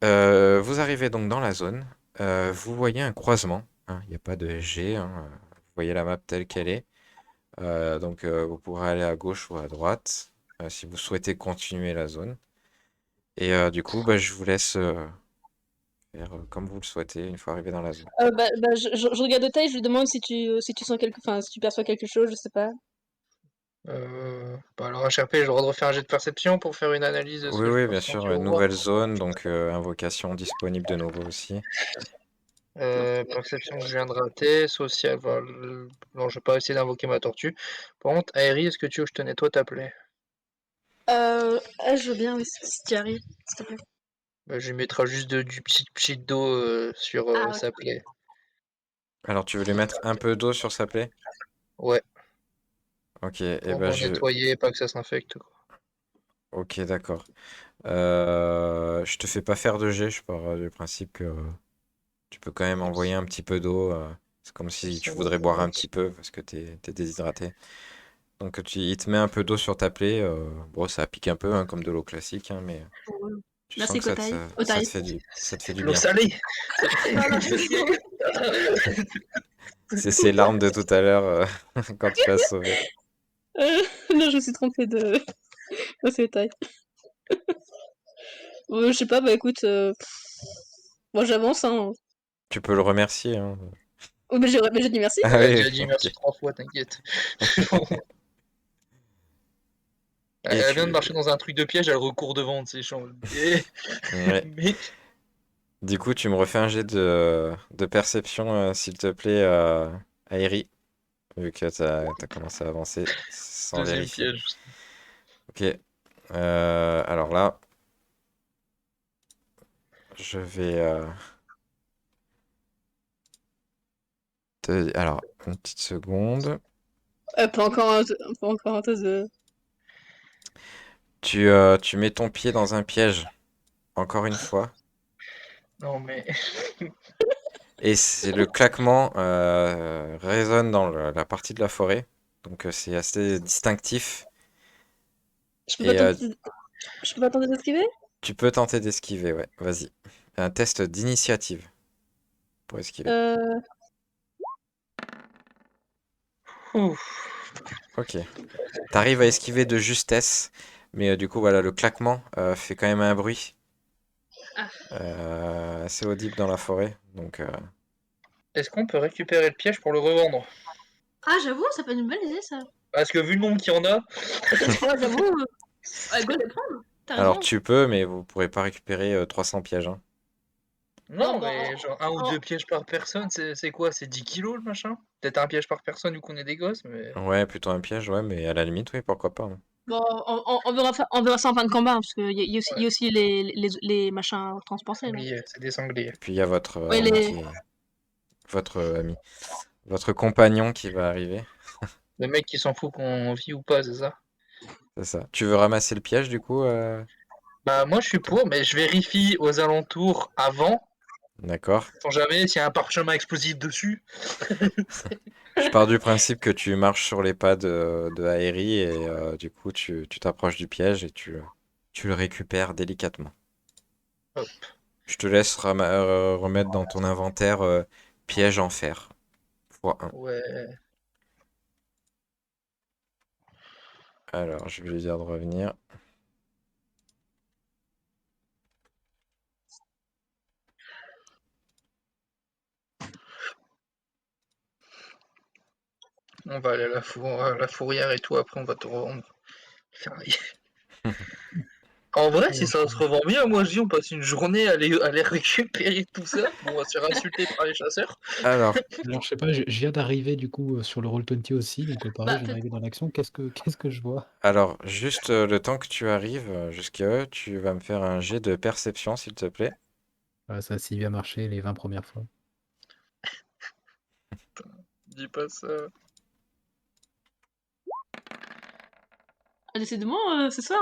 Vous arrivez donc dans la zone. Vous voyez un croisement, hein. Il n'y a pas de G, hein. Vous voyez la map telle qu'elle est. Donc, vous pourrez aller à gauche ou à droite si vous souhaitez continuer la zone. Et du coup, bah, je vous laisse faire comme vous le souhaitez une fois arrivé dans la zone. Je regarde Otaï, je lui demande si tu sens enfin, si tu perçois quelque chose, je sais pas. Bah alors HRP, j'ai le droit de refaire un jet de perception pour faire une analyse de ce Oui, que je oui, peux bien sûr. ressentir ou voir. Nouvelle zone, donc invocation disponible de nouveau aussi. Perception que je viens de rater, social, voilà, non, je vais pas essayer d'invoquer ma tortue. Par contre, Aérie, est-ce que tu veux que je te nettoie ta plaie? Je veux bien, oui, si tu y arrives, s'il te plaît. Bah, je lui mettrai juste du pchit d'eau sur Ah, ok. sa plaie. Alors, tu veux lui mettre un peu d'eau sur sa plaie? Ouais, Ok, et pour ben m'en nettoyer, pas que ça s'infecte, quoi. Ok, d'accord. Je te fais pas faire de jet, je pars du principe que tu peux quand même envoyer un petit peu d'eau. C'est comme si tu Ça voudrais va, boire un merci. petit peu parce que t'es déshydraté. Donc il te met un peu d'eau sur ta plaie. Bon, ça pique un peu, hein, comme de l'eau classique, hein, mais tu sens Merci, que Kotai. ça te Otai. ça te fait du L'eau bien. salée! Non, non, C'est ces larmes de tout à l'heure quand tu l'as sauvé. non, je me suis trompée de. Non, c'est Otaï. Je sais pas, bah écoute, moi j'avance, hein. Tu peux le remercier, hein. Oh, mais j'ai dit merci. Ah Elle a oui, déjà dit ok. merci 3 fois, t'inquiète. Et Elle vient de marcher dans un truc de piège, elle recourt devant, tu sais, Ouais. Mais... Du coup, tu me refais un jet de perception, s'il te plaît, Aérie. Vu que t'as commencé à avancer sans Deuxième vérifier. piège. Ok. Alors là, je vais Alors, une petite seconde. Pas encore un tasse de. Tu mets ton pied dans un piège, encore une fois. Non, mais... Et c'est le claquement résonne dans la partie de la forêt. Donc c'est assez distinctif. Je peux pas Et tenter, je peux pas tenter d'esquiver? tu peux tenter d'esquiver, ouais. Vas-y. Un test d'initiative pour esquiver. Euh, Ouf. Ok. T'arrives à esquiver de justesse, mais du coup, voilà, le claquement fait quand même un bruit Ah. assez audible dans la forêt. Donc, Est-ce qu'on peut récupérer le piège pour le revendre? Ah, j'avoue, ça peut être une bonne idée, ça. Parce que vu le nombre qu'il y en a... Ouais, j'avoue. Ouais, go les prendre. T'as alors raison. tu peux, mais vous pourrez pas récupérer 300 pièges, hein. oh, Non, bah, mais genre un ou en- deux pièges par personne, c'est quoi? C'est 10 kilos le machin? Peut-être un piège par personne vu qu'on est des gosses, mais... Ouais, plutôt un piège, ouais, mais à la limite, oui, pourquoi pas, hein. bon, on verra ça en fin de combat, hein, parce qu'il y Ouais. a aussi les machins transportés, là. Sanglier, c'est des sangliers. Et puis il y a votre Ouais, ami votre ami, votre compagnon qui va arriver. Le mec qui s'en fout qu'on vit ou pas, c'est ça? C'est ça. Tu veux ramasser le piège du coup, Bah moi je suis toi? pour, mais je vérifie aux alentours avant, D'accord. sait jamais s'il y a un parchemin explosif dessus. Je pars du principe que tu marches sur les pas de Aérie et du coup tu t'approches du piège et tu le récupères délicatement. Hop. Je te laisse remettre dans ton inventaire piège en fer. x1. Ouais. Alors, je vais lui dire de revenir. On va aller à la fourrière et tout, après on va te revendre. Ferraille. En vrai, si ça se revend bien, moi je dis on passe une journée à aller récupérer tout ça. Bon, on va se faire insulter par les chasseurs. Alors, Alors je sais pas, je viens d'arriver du coup, sur le Roll20 aussi, donc pareil, Bah, je viens d'arriver dans l'action. Qu'est-ce que je vois? juste le temps que tu arrives jusqu'à eux, tu vas me faire un jet de perception, s'il te plaît. Ah, ça a si bien marché les 20 premières fois. Dis pas ça. décidément, ce soir.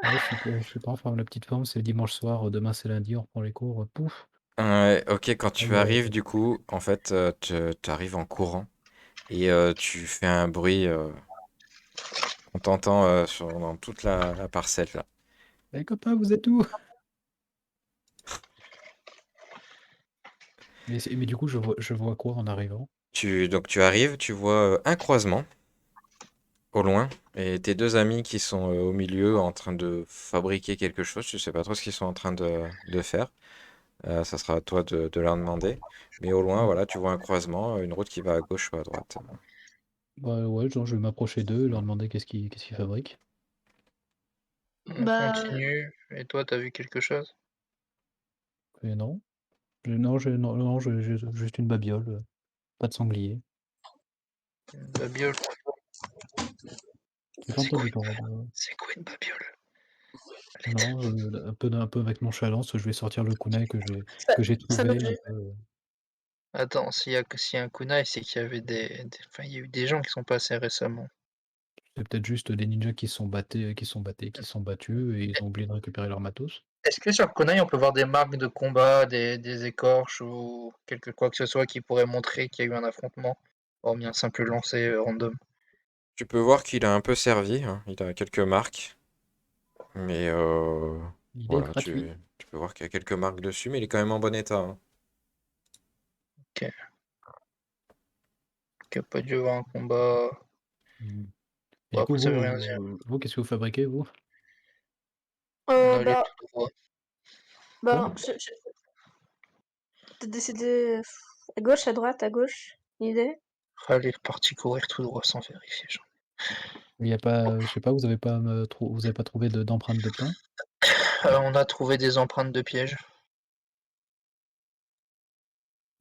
Ouais, je suis pas en forme, la petite forme, c'est le dimanche soir, demain c'est lundi, on reprend les cours, pouf. Ok, quand tu Aïe, arrives, du coup, en fait, tu arrives en courant et tu fais un bruit qu'on t'entend dans toute la parcelle là. Les copains, vous êtes où? Mais du coup, je vois quoi en arrivant? Donc tu arrives, tu vois un croisement au loin et tes deux amis qui sont au milieu en train de fabriquer quelque chose. Tu sais pas trop ce qu'ils sont en train de faire. Ça sera à toi de leur demander. Mais au loin, voilà, tu vois un croisement, une route qui va à gauche ou à droite. Bah ouais, genre je vais m'approcher d'eux et leur demander qu'est-ce qu'ils fabriquent. On Bah, continue. Et toi, t'as vu quelque chose? Et non. Non, j'ai juste une babiole, pas de sanglier. Une babiole. J'ai pas C'est quoi entendu une, ton c'est quoi une babiole? Non, un peu avec nonchalance, je vais sortir le kunai que j'ai ça, que j'ai ça trouvé. m'oblige. Attends, s'il y a un kunai, c'est qu'il y avait enfin, il y a eu des gens qui sont passés récemment. C'est peut-être juste des ninjas qui sont battus et ils ont oublié de récupérer leur matos. Est-ce que sur le kunai, on peut voir des marques de combat, des écorches ou quoi que ce soit qui pourrait montrer qu'il y a eu un affrontement, hormis un simple lancer random? Tu peux voir qu'il a un peu servi, hein. Il a quelques marques. Mais Il est voilà, gratuit. tu peux voir qu'il y a quelques marques dessus, mais il est quand même en bon état, hein. Ok. Qu'il n'y a pas dû y avoir un combat. Mmh. Et Bon, du coup, après, ça veut vous rien dire. vous qu'est-ce que vous fabriquez, vous? On allait Bah, tout droit. Quoi? t'as décidé à gauche, à droite, à gauche, une idée? Allez, parti courir tout droit sans vérifier. Il y a pas, je sais pas, vous avez pas trouvé d'empreintes de plomb? On a trouvé des empreintes de pièges.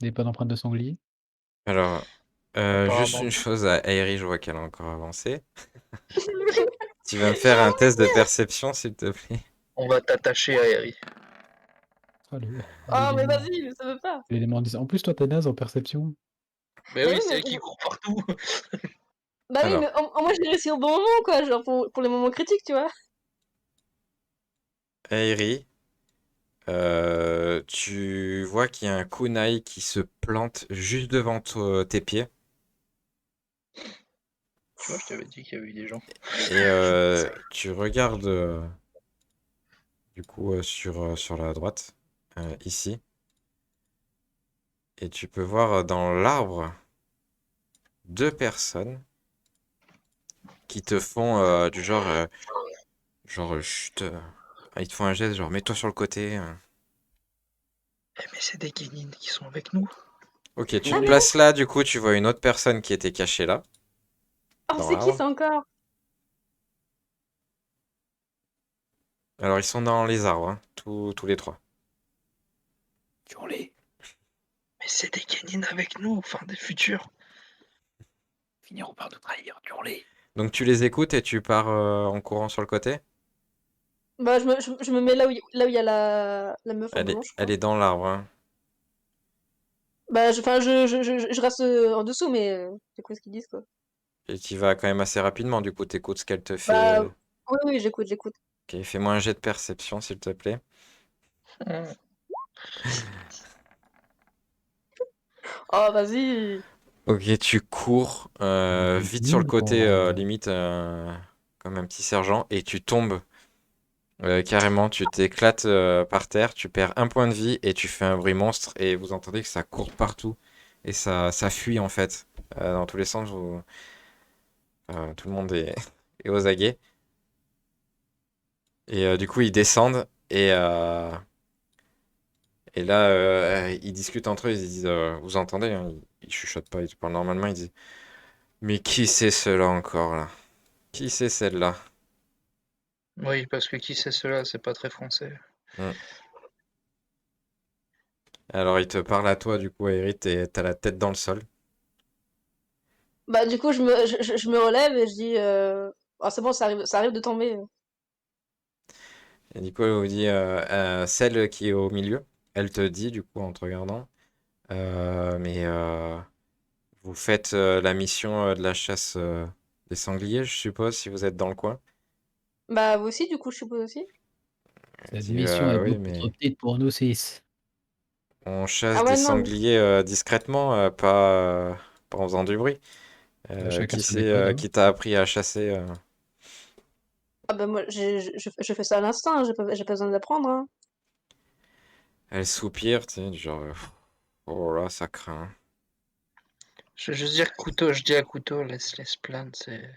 Et pas d'empreintes de sanglier? Alors, juste Apparemment, une non. chose à Aerie, je vois qu'elle a encore avancé. Tu vas me faire un test de perception, s'il te plaît. On va t'attacher à Harry. Ah, Oh, mais l'élément vas-y, je savais pas. l'élément dis en plus, toi, tu es naze en perception. Mais Mais oui, oui, c'est mais elle qui court partout. bah oui, Alors, mais au moins j'ai réussi au bon moment, quoi, genre pour les moments critiques, tu vois. Aerie, tu vois qu'il y a un kunai qui se plante juste devant tes pieds. Tu vois, je t'avais dit qu'il y avait eu des gens. Et tu regardes du coup sur la droite, ici. Et tu peux voir dans l'arbre deux personnes qui te font du genre, chut, ils te font un geste, genre, mets-toi sur le côté. Eh, mais c'est des guenines qui sont avec nous. Ok, tu Ah, te mais places là, du coup, tu vois une autre personne qui était cachée là, oh, dans c'est qui l'arbre. ça encore? Alors, ils sont dans les arbres, hein, tous les trois. Tuons-les, Mais c'est des guenines avec nous, enfin des futurs. finiront par nous trahir, tuons-les. Donc, tu les écoutes et tu pars en courant sur le côté. Bah, je me mets là où il y a la meuf en blanche, Elle quoi. est dans l'arbre, hein. Bah, je reste en dessous, mais j'écoute ce qu'ils disent, quoi. Et tu vas quand même assez rapidement, du coup, t'écoutes ce qu'elle te Bah, fait. oui, oui, j'écoute. Ok, fais-moi un jet de perception, s'il te plaît. Hum, Oh, vas-y. Ok, tu cours vite sur le Nul, côté, quoi. limite comme un petit sergent, et tu tombes carrément, tu t'éclates par terre, tu perds un point de vie et tu fais un bruit monstre et vous entendez que ça court partout et ça fuit en fait dans tous les sens. Tout le monde est, est aux aguets et du coup ils descendent et là ils discutent entre eux, ils disent, vous entendez, hein, ils chuchotent pas, ils parlent normalement, ils disent Mais qui c'est cela encore là? Qui c'est celle-là? Oui, parce que qui c'est cela, c'est pas très français. Hmm. Alors il te parle à toi du coup, Aérie, t'as la tête dans le sol. Bah, du coup, je me relève et je dis, ah, c'est bon, ça arrive de tomber. Et du coup, elle vous dit, celle qui est au milieu, elle te dit du coup en te regardant, mais vous faites la mission de la chasse des sangliers, je suppose, si vous êtes dans le coin. Bah, vous aussi, du coup, je suppose aussi. Elle Cette dit, mission est oui, beaucoup trop mais petite pour nous 6. on Ah chasse des ouais, non. sangliers discrètement, pas en faisant du bruit. Chacun Qui sa c'est méthode, hein. qui t'a appris à chasser Ah bah, moi, je fais ça à l'instinct, hein, j'ai pas besoin d'apprendre, hein. Elle soupire, tu sais, du genre, oh là, ça craint. Je veux juste dire couteau, je dis à couteau, laisse plaindre, c'est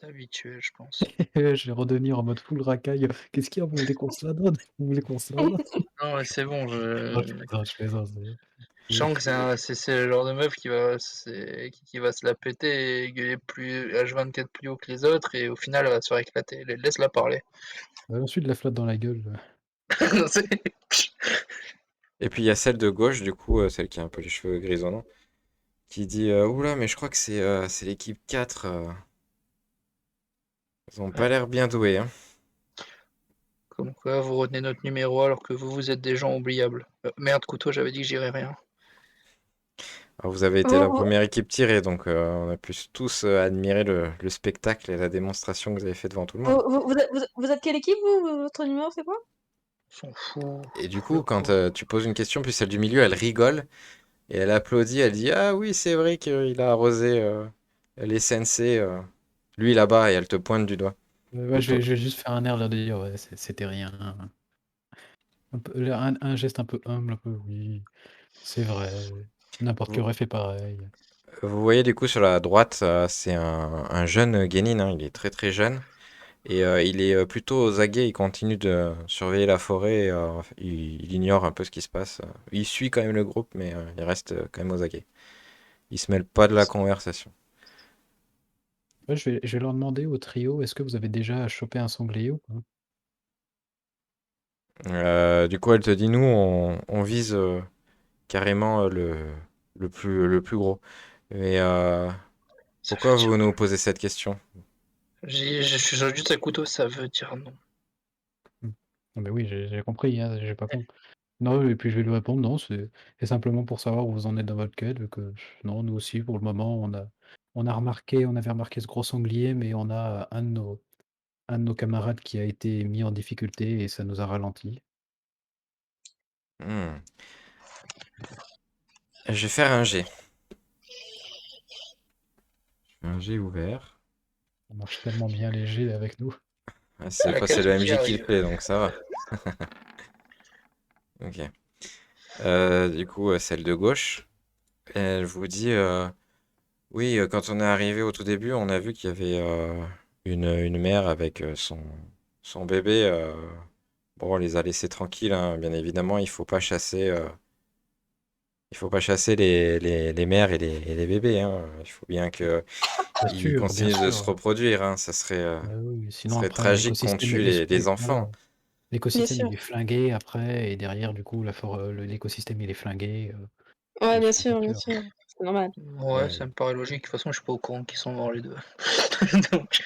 habituel, je pense. Je vais redevenir en mode full racaille. Qu'est-ce qu'il y a? Vous voulez qu'on se la donne? Vous voulez qu'on se la donne? Non, mais c'est bon, Non, je plaisante, je sens que c'est le genre de meuf qui va se la péter et gueuler plus H24 plus haut que les autres et au final elle va se faire éclater. Laisse-la parler. ensuite la flatte dans la gueule. C'est- Et puis il y a celle de gauche, du coup, celle qui a un peu les cheveux grisonnants, qui dit oula, mais je crois que c'est l'équipe 4. Ils ont pas l'air bien doués, hein. Comme quoi vous retenez notre numéro alors que vous êtes des gens oubliables. Merde, couteau, j'avais dit que j'irais rien. Alors, vous avez été la Vous, première équipe tirée, donc on a pu tous admirer le spectacle et la démonstration que vous avez fait devant tout le monde. vous êtes quelle équipe, vous? Votre numéro, c'est quoi? On s'en fout. Et du Le coup, quand coup. tu poses une question, puis celle du milieu, elle rigole et elle applaudit, elle dit ah oui, c'est vrai qu'il a arrosé les sensei, lui là-bas, et elle te pointe du doigt. Ouais, Donc, toi- je vais juste faire un air là de dire ouais, c'était rien. Un geste un peu humble, un peu oui, c'est vrai. N'importe qui vous, aurait fait pareil. vous voyez du coup sur la droite, c'est un jeune Genin, hein, il est très très jeune. Et il est plutôt aux aguets, il continue de surveiller la forêt, il ignore un peu ce qui se passe. Il suit quand même le groupe, mais il reste quand même aux aguets. Il se mêle pas de la conversation. Ouais, je vais leur demander au trio, est-ce que vous avez déjà chopé un sanglier ou pas? Du coup, elle te dit, nous, on vise carrément le plus gros. Mais Ça veut pourquoi dire vous non. nous posez cette question? Je suis juste à couteau, ça veut dire non. Non, mais oui, j'ai compris, hein, j'ai pas con. Non, et puis je vais lui répondre, non, c'est simplement pour savoir où vous en êtes dans votre quête, vu que non, nous aussi, pour le moment, on avait remarqué ce gros sanglier, mais on a un de nos camarades qui a été mis en difficulté et ça nous a ralenti. Hmm. Je vais faire un G. Un G ouvert. On marche tellement bien léger avec nous. Ah, c'est La quoi? C'est le 4 qui MJ qui le arrive. fait, donc ça va. Ok. Du coup, celle de gauche, elle vous dit oui, quand on est arrivé au tout début, on a vu qu'il y avait une mère avec son bébé. Bon, on les a laissés tranquilles, hein. Bien évidemment, il faut pas chasser les mères et les bébés, hein. Il faut bien que ils Bien continuent de se sûr. reproduire, hein. Bah oui, Ça sinon serait après tragique qu'on tue les voilà, enfants. Bien l'écosystème sûr. il est flingué après et derrière du coup l'écosystème il est flingué. Ouais, Je suis pas bien sûr. sûr. C'est normal. Ouais, ça Ouais. me paraît logique. De toute façon, je suis pas au courant qu'ils sont morts les deux. Donc,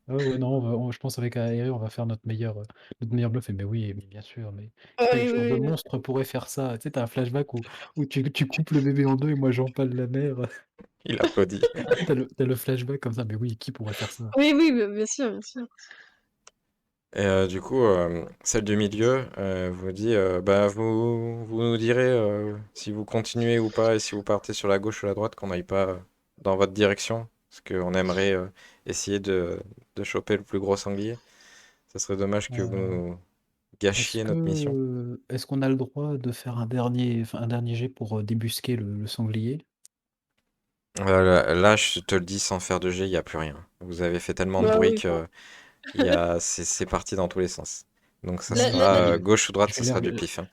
Ah ouais, non, je pense avec Aéré, on va faire notre meilleur bluff. Mais oui, mais bien sûr, mais quel Oui, genre de oui, oui. monstre pourrait faire ça? Tu sais, t'as un flashback où tu coupes le bébé en deux et moi j'empale la mère. Il applaudit. T'as le flashback comme ça, mais oui, qui pourrait faire ça? Oui, oui, bien sûr, bien sûr. Et du coup, celle du milieu vous dit, bah, vous nous direz si vous continuez ou pas et si vous partez sur la gauche ou la droite, qu'on n'aille pas dans votre direction, parce qu'on aimerait essayer de choper le plus gros sanglier. Ça serait dommage que vous Euh, nous gâchiez notre mission. est-ce qu'on a le droit de faire un dernier jet pour débusquer le sanglier? Là, je te le dis sans faire de jet, il n'y a plus rien. Vous avez fait tellement de Bah bruit oui. que c'est parti dans tous les sens. Donc ça Là, Non, là, sera là, je, gauche ou droite, je ça vais les sera du regarder. pif, hein.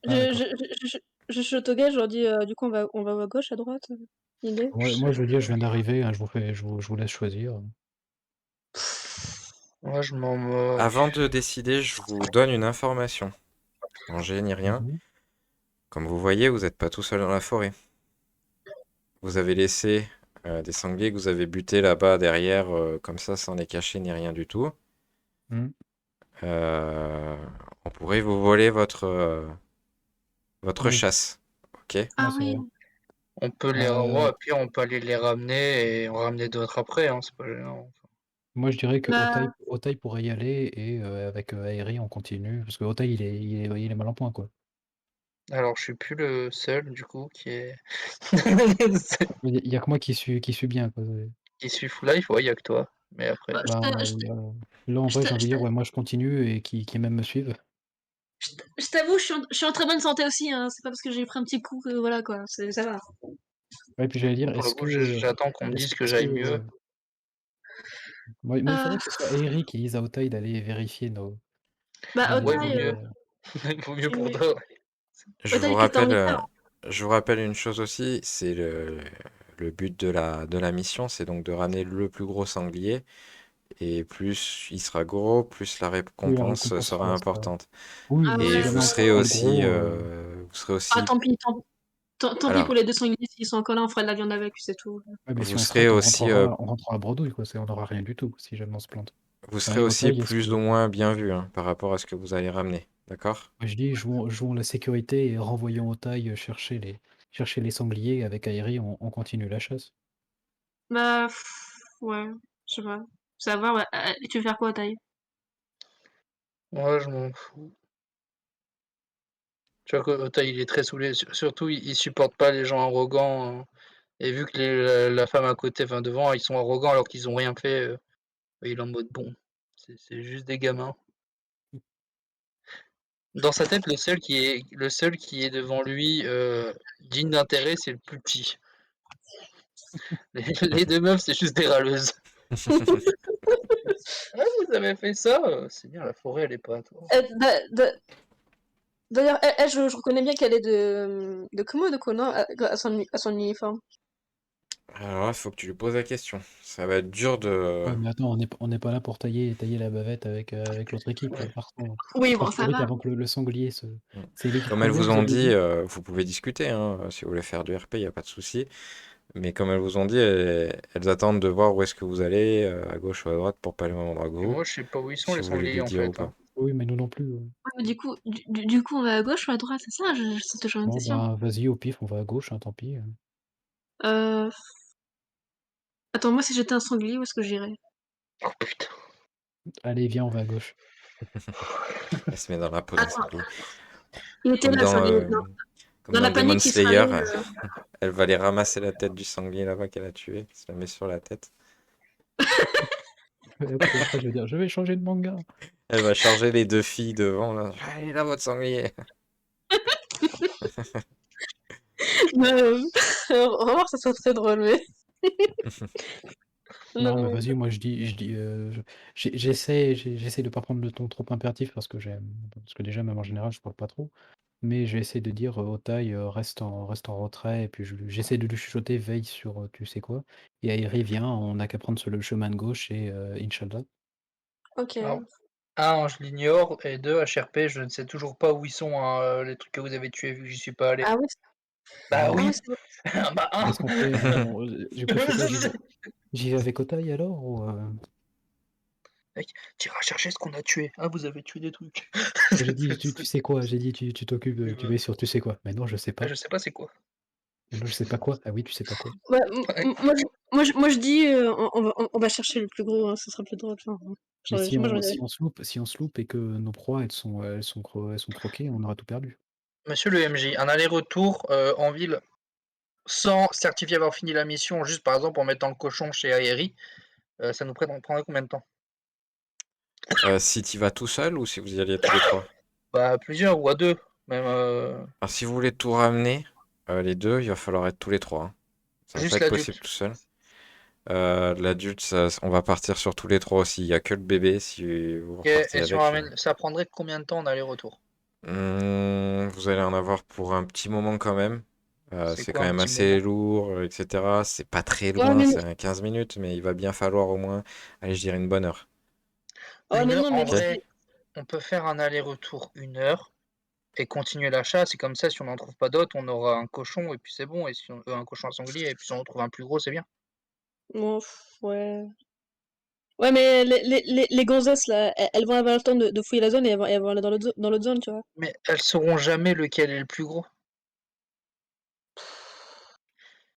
Ah, je, je, d'accord. je, je, je, je suis au Toga, je leur dis, du coup, on va à gauche, à droite. idée? Moi, je veux dire, je viens d'arriver, hein, je vous laisse choisir. Moi, je m'en moque. Avant de décider, je vous donne une information. Danger ni rien. Mhm. Comme vous voyez, vous n'êtes pas tout seul dans la forêt. Vous avez laissé des sangliers que vous avez butés là-bas derrière, comme ça, sans les cacher ni rien du tout. Mhm. On pourrait vous voler votre Oui, chasse. Ok? Ah c'est oui. vrai. On peut les Euh, puis on peut aller les ramener et en ramener d'autres après, hein, c'est pas gênant. Moi, je dirais que Bah, Otay pourrait y aller et avec Aeri, on continue. Parce que Otay, il est mal en point, quoi. Alors, je suis plus le seul, du coup, qui est Il y a que moi qui suis bien, quoi. qui suis full life, ouais, il y a que toi. Mais après, bah, Ben, là, en je vrai, t'a- j'ai je envie de t'a- dire, ouais, moi, je continue et qui même me suivent. je t'avoue, je suis en très bonne santé aussi, hein. C'est pas parce que j'ai pris un petit coup que voilà quoi, ça va. Ouais, puis j'allais dire, pour le coup, j'attends qu'on me dise que est-ce j'aille que, mieux. moi, il Euh, faudrait que ce soit Aeri qui dise à Otay d'aller vérifier Bah, nos Ouais, il vaut Otaï, trucs. mieux. Il vaut mieux tu pour mets. toi, ouais. Otaï, qu'est-ce que t'as envie de faire? Je vous rappelle une chose aussi, c'est le but de la mission, c'est donc de ramener le plus gros sanglier. Et plus il sera gros, plus la Oui, la récompense récompense sera sera. importante. Oui, Ah mais si Et jamais ouais. vous on serez trouve pas le aussi, gros, vous serez Ah, aussi, tant pis, tant pis alors, pour les deux sangliers, s'ils sont encore là, on fera de la viande avec, c'est tout. ouais, mais si vous on serez traite, on aussi, rentrera, on rentrera à bredouille, quoi. On n'aura rien du tout si jamais on se plante. vous serez Ouais, aussi Otay, plus ou moins bien vu hein, par rapport à ce que vous allez ramener. D'accord? moi, je dis, jouons la sécurité et renvoyons Otay chercher les sangliers. Avec Aeri, on continue la chasse. Bah, ouais, je sais pas. Ça va, ouais. Tu veux faire quoi, Otaï? Moi, je m'en fous. Tu vois que Ota, il est très saoulé. Surtout, il supporte pas les gens arrogants, hein. Et vu que la femme à côté, enfin devant, ils sont arrogants alors qu'ils ont rien fait, il est en mode bon, c'est juste des gamins. Dans sa tête, le seul qui est devant lui digne d'intérêt, c'est le plus petit. Les deux meufs, c'est juste des râleuses. Ah, vous avez fait ça? C'est bien, la forêt, elle est pas à toi. D'ailleurs, je reconnais bien qu'elle est de Komodo, non? À son uniforme. Alors là, il faut que tu lui poses la question. Ça va être dur de. Ouais, mais attends, on n'est pas là pour tailler la bavette avec l'autre équipe, là. Partons, Oui, bon, partons ça vite va. avant que le sanglier se. Mm. C'est l'équipe Comme elles combien, vous vous ont aviez dit, dit? vous pouvez discuter, hein, si vous voulez faire du RP, il n'y a pas de souci. Mais comme elles vous ont dit, elles attendent de voir où est-ce que vous allez, à gauche ou à droite, pour pas aller au même endroit que Et vous. moi, je sais pas où ils sont Si les vous voulez sangliers lui en dire ou fait, pas. hein. Oui, mais nous non plus. Ouais, mais du coup, on va à gauche ou à droite, c'est ça? C'est toujours une Bon, question. ben, vas-y, au pif, on va à gauche, hein, tant pis. Euh... Attends, moi, si j'étais un sanglier, où est-ce que j'irais? Oh putain. Allez, viens, on va à gauche. Elle se met dans la peau d'un Attends, sanglier. il était Comme là, le dans, sanglier. euh, comme Dans dans la Demon panique, il se fera aller. Slayer, elle va aller ramasser la tête du sanglier là-bas qu'elle a tué, se la met sur la tête. Et après, je vais dire, je vais changer de manga. Elle va charger les deux filles devant, là. Allez là, votre sanglier! Euh, Remarque, ça serait très drôle, mais. Non, mais Non. vas-y, moi j'essaie de pas prendre le ton trop impératif parce que déjà, même en général, je parle pas trop. Mais j'essaie de dire au taille, reste en retrait, et puis j'essaie de lui chuchoter, veille sur tu sais quoi. Et Airi vient, on n'a qu'à prendre le chemin de gauche et Inch'Allah. Ok. Alors, un, je l'ignore, et deux, HRP, je ne sais toujours pas où ils sont, hein, les trucs que vous avez tués vu que j'y suis pas allé. Ah oui, Bah Bah, ah oui, oui. c'est vrai. Bah un. qu'est-ce qu'on fait? Du coup, je fais quoi? J'y vais avec Otaï alors Mec, tu iras chercher ce qu'on a tué. Ah, vous avez tué des trucs. J'ai dit, tu sais quoi? J'ai dit, tu t'occupes, tu vas sur tu sais quoi? Mais non, je sais pas. Je sais pas c'est quoi. Mais non, je sais pas quoi. Ah oui, tu sais pas quoi. Ouais, Ouais. moi, je dis, on va chercher le plus gros, hein, ce sera plus drôle. Enfin, Mais si moi, j'en on, dirais. si on se loupe et que nos proies, elles sont croquées, on aura tout perdu. Monsieur le MJ, un aller-retour en ville sans certifier avoir fini la mission, juste par exemple en mettant le cochon chez Aeri, ça nous prendrait combien de temps? Si tu vas tout seul ou si vous y allez tous les trois? Bah à plusieurs ou à deux, même Alors, si vous voulez tout ramener, les deux, il va falloir être tous les trois, hein. Ça va pas juste être possible l'adulte. tout seul. L'adulte, on va partir sur tous les trois aussi. Il y a que le bébé si vous Ok, repartez et si on avec. ramène, ça prendrait combien de temps en aller-retour? Vous allez en avoir pour un petit moment quand même. C'est C'est quoi quand un même petit assez moment? lourd, etc. C'est pas très Ouais, loin, mais, c'est 15 minutes, mais il va bien falloir au moins, allez, je dirais une bonne heure. ouais, Une mais heure, non, en mais Ok? vrai, on peut faire un aller-retour 1 heure et continuer la chasse. Et comme ça, si on n'en trouve pas d'autres, on aura un cochon et puis c'est bon. Et si on un cochon à sanglier, et puis si on en trouve un plus gros, c'est bien. bon, ouais. Ouais, mais les gonzesses, là, elles vont avoir le temps de fouiller la zone et elles vont aller dans l'autre zone, tu vois. Mais elles sauront jamais lequel est le plus gros.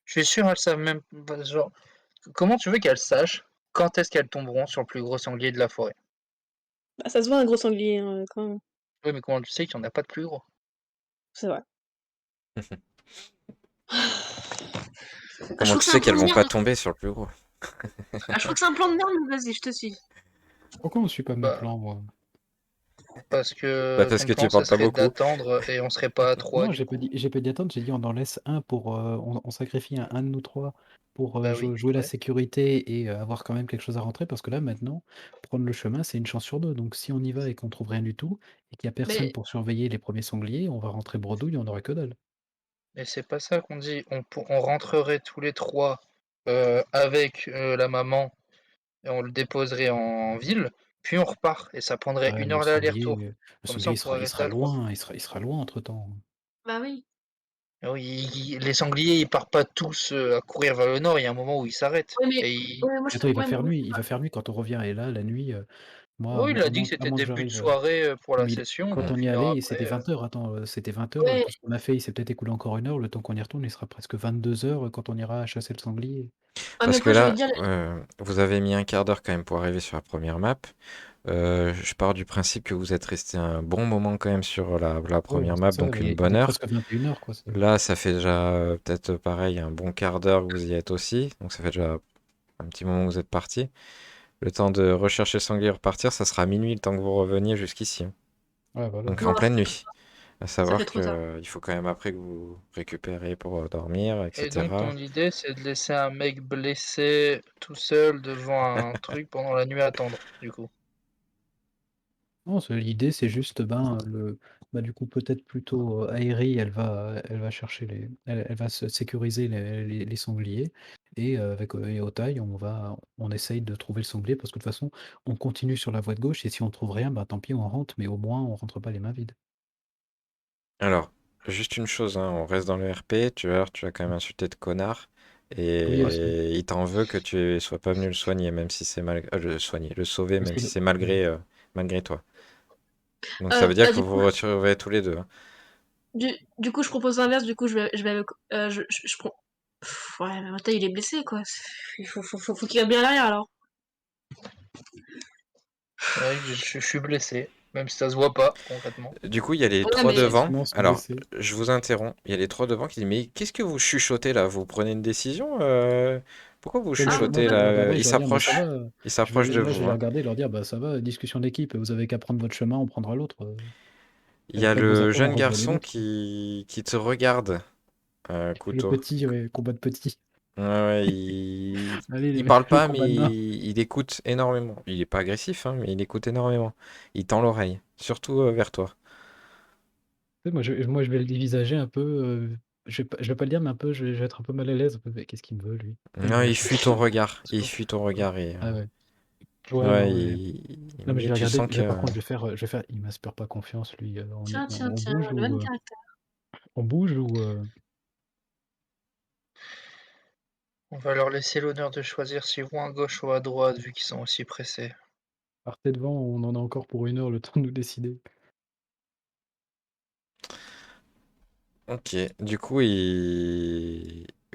Je suis sûr, elles savent même pas. Genre, comment tu veux qu'elles sachent quand est-ce qu'elles tomberont sur le plus gros sanglier de la forêt? Bah, ça se voit un gros sanglier, hein, quand même. Oui, mais comment tu sais qu'il n'y en a pas de plus gros? C'est vrai. Je Comment trouve tu que c'est sais un plan qu'elles de vont pas merde. tomber sur le plus gros? Je trouve que c'est un plan de merde, mais vas-y, je te suis. Pourquoi on suit pas mes Bah, plans, moi? parce Bah que parce ton que tu plan, ça parles pas serait beaucoup. d'attendre et on serait pas à 3 Non, du coup. j'ai pas dit attendre, j'ai dit on en laisse un pour. On sacrifie un de nous trois pour Bah oui, jouer la ouais. sécurité et avoir quand même quelque chose à rentrer, parce que là, maintenant, prendre le chemin, c'est une chance sur deux. Donc, si on y va et qu'on trouve rien du tout, et qu'il y a personne Mais pour surveiller les premiers sangliers, on va rentrer bredouille, on n'aura que dalle. Mais c'est pas ça qu'on dit. On rentrerait tous les 3 avec la maman et on le déposerait en ville, puis on repart et ça prendrait Ouais, 1 heure l'aller-retour. le Comme ça, sanglier, on pourrait il rester sera à 3. loin, il sera loin entre-temps. bah oui. Oui, les sangliers, ils partent pas tous à courir vers le nord. Il y a un moment où ils s'arrêtent. Ouais, mais Et ils... ouais, moi Attends, ouais, mais moi, il va faire nuit quand on revient. Et là, la nuit, moi, Oh, il a dit que à c'était moins que début de j'arrive. soirée pour la Mais session, quand donc on y une heure allait, c'était après. 20 h. Attends, c'était 20 h. ouais, Tout ce qu'on a fait, il s'est peut-être écoulé encore une heure. Le temps qu'on y retourne, il sera presque 22 h quand on ira chasser le sanglier. ouais, mais Parce que après je vais te là, dire, vous avez mis un quart d'heure quand même pour arriver sur la première map. Je pars du principe que vous êtes resté un bon moment quand même sur la Ouais, première map, c'est ça. donc une Il bonne est heure. presque 21 h, quoi. Là, ça fait déjà peut-être pareil un bon quart d'heure que vous y êtes aussi, donc ça fait déjà un petit moment que vous êtes parti. Le temps de rechercher le sanglier et repartir, ça sera minuit le temps que vous reveniez jusqu'ici, hein. Ouais, voilà. Donc non, en pleine nuit. À ça fait savoir trop tard. que il faut quand même après que vous récupérez pour dormir, Et donc, etc. ton idée, c'est de laisser un mec blessé tout seul devant un truc pendant la nuit à attendre, du coup. Non, l'idée, c'est juste, du coup, peut-être plutôt Aérie, elle va chercher elle va se sécuriser les sangliers. Et avec et Otaï, on essaye de trouver le sanglier, parce que de toute façon, on continue sur la voie de gauche. Et si on trouve rien, bah tant pis, on rentre, mais au moins, on rentre pas les mains vides. Alors, juste une chose, hein, on reste dans le RP, tu as quand même insulté de connard, Oui, aussi. et il t'en veut que tu sois pas venu le soigner, même si c'est le soigner, le sauver, Parce même que si c'est malgré toi. Donc ça veut dire Bah que du vous coup, vous retrouvez tous les deux, hein. du coup, je propose l'inverse. Du coup, je vais avec, je prends. Ouais, mais Mathieu, il est blessé, quoi. Faut qu'il reste bien à l'arrière, alors. Ouais, je suis blessé, même si ça se voit pas concrètement. Du coup, il y a les Ouais, trois mais devant. effectivement, c'est Alors, blessé. je vous interromps. Il y a les trois devant qui disent, mais qu'est-ce que vous chuchotez là? Vous prenez une décision? Pourquoi vous Ouais, ah, chuchotez moi, je vais là? regarder, je vais leur dire, bah ça va. Ils s'approchent de Là, je vous, vais les hein. regarder et leur dire, bah ça va, discussion d'équipe, vous avez qu'à prendre votre chemin, on prendra l'autre. Il y a Faites vos le affaires, on jeune rejoint les garçon nôtres. qui te regarde, Le couteau. petit, ouais, combat de petit. Ouais, ouais, Allez, il parle le pas, mais combat de nains. il écoute énormément. Il est pas agressif, hein, mais il écoute énormément. Il tend l'oreille, surtout vers toi. Tu sais, moi, je vais le dévisager un peu. Je vais pas le dire, mais un peu, je vais être un peu mal à l'aise. Un peu, mais qu'est-ce qu'il me veut, lui? Tu sais, Non, il je fuit ton regard. pense Il pas. fuit ton regard et Ah ouais. Ouais, ouais, non, mais. Non, mais je mais vais tu regarder. sens Là, que par contre, je vais faire. Il m'inspire pas confiance, lui. tiens, tiens, On tiens, bouge le même ou. caractère. On bouge ou. On va leur laisser l'honneur de choisir s'ils vont à gauche ou à droite, vu qu'ils sont aussi pressés. Partez devant, on en a encore pour 1 heure le temps de nous décider. ok. Du coup,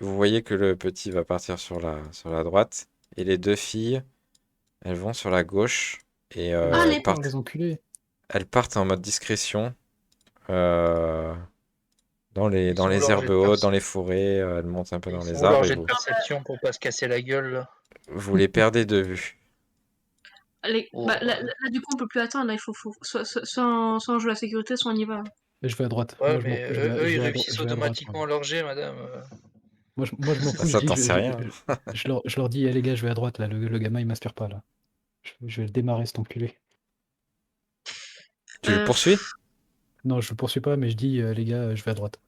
vous voyez que le petit va partir sur la droite et les deux filles, elles vont sur la gauche et Ah, mais Ah, les. d'accord, les enculés. elles partent en mode discrétion. euh, Ils dans ont les leur herbes jet de hautes, dans les forêts, elles montent un peu dans Ils les ont leur arbres et jet de perception pour pas se casser la gueule, là. vous les perdez de vue. Bah, Oh, là, du coup, on peut plus attendre. Là, il faut soit on joue la sécurité, soit on y va. Et je vais à droite. ouais, mais eux, ils Je réussissent vais à droite, moi. automatiquement leur jet, madame. Moi, je m'en Bah, fous, je ça, dis, t'en sais rien. je leur dis, eh, les gars, je vais à droite, là, le gamin, il m'inspire pas, là. Je vais le démarrer, cet enculé. Tu le Euh, poursuis? Non, je le poursuis pas, mais je dis, les gars, je vais à droite.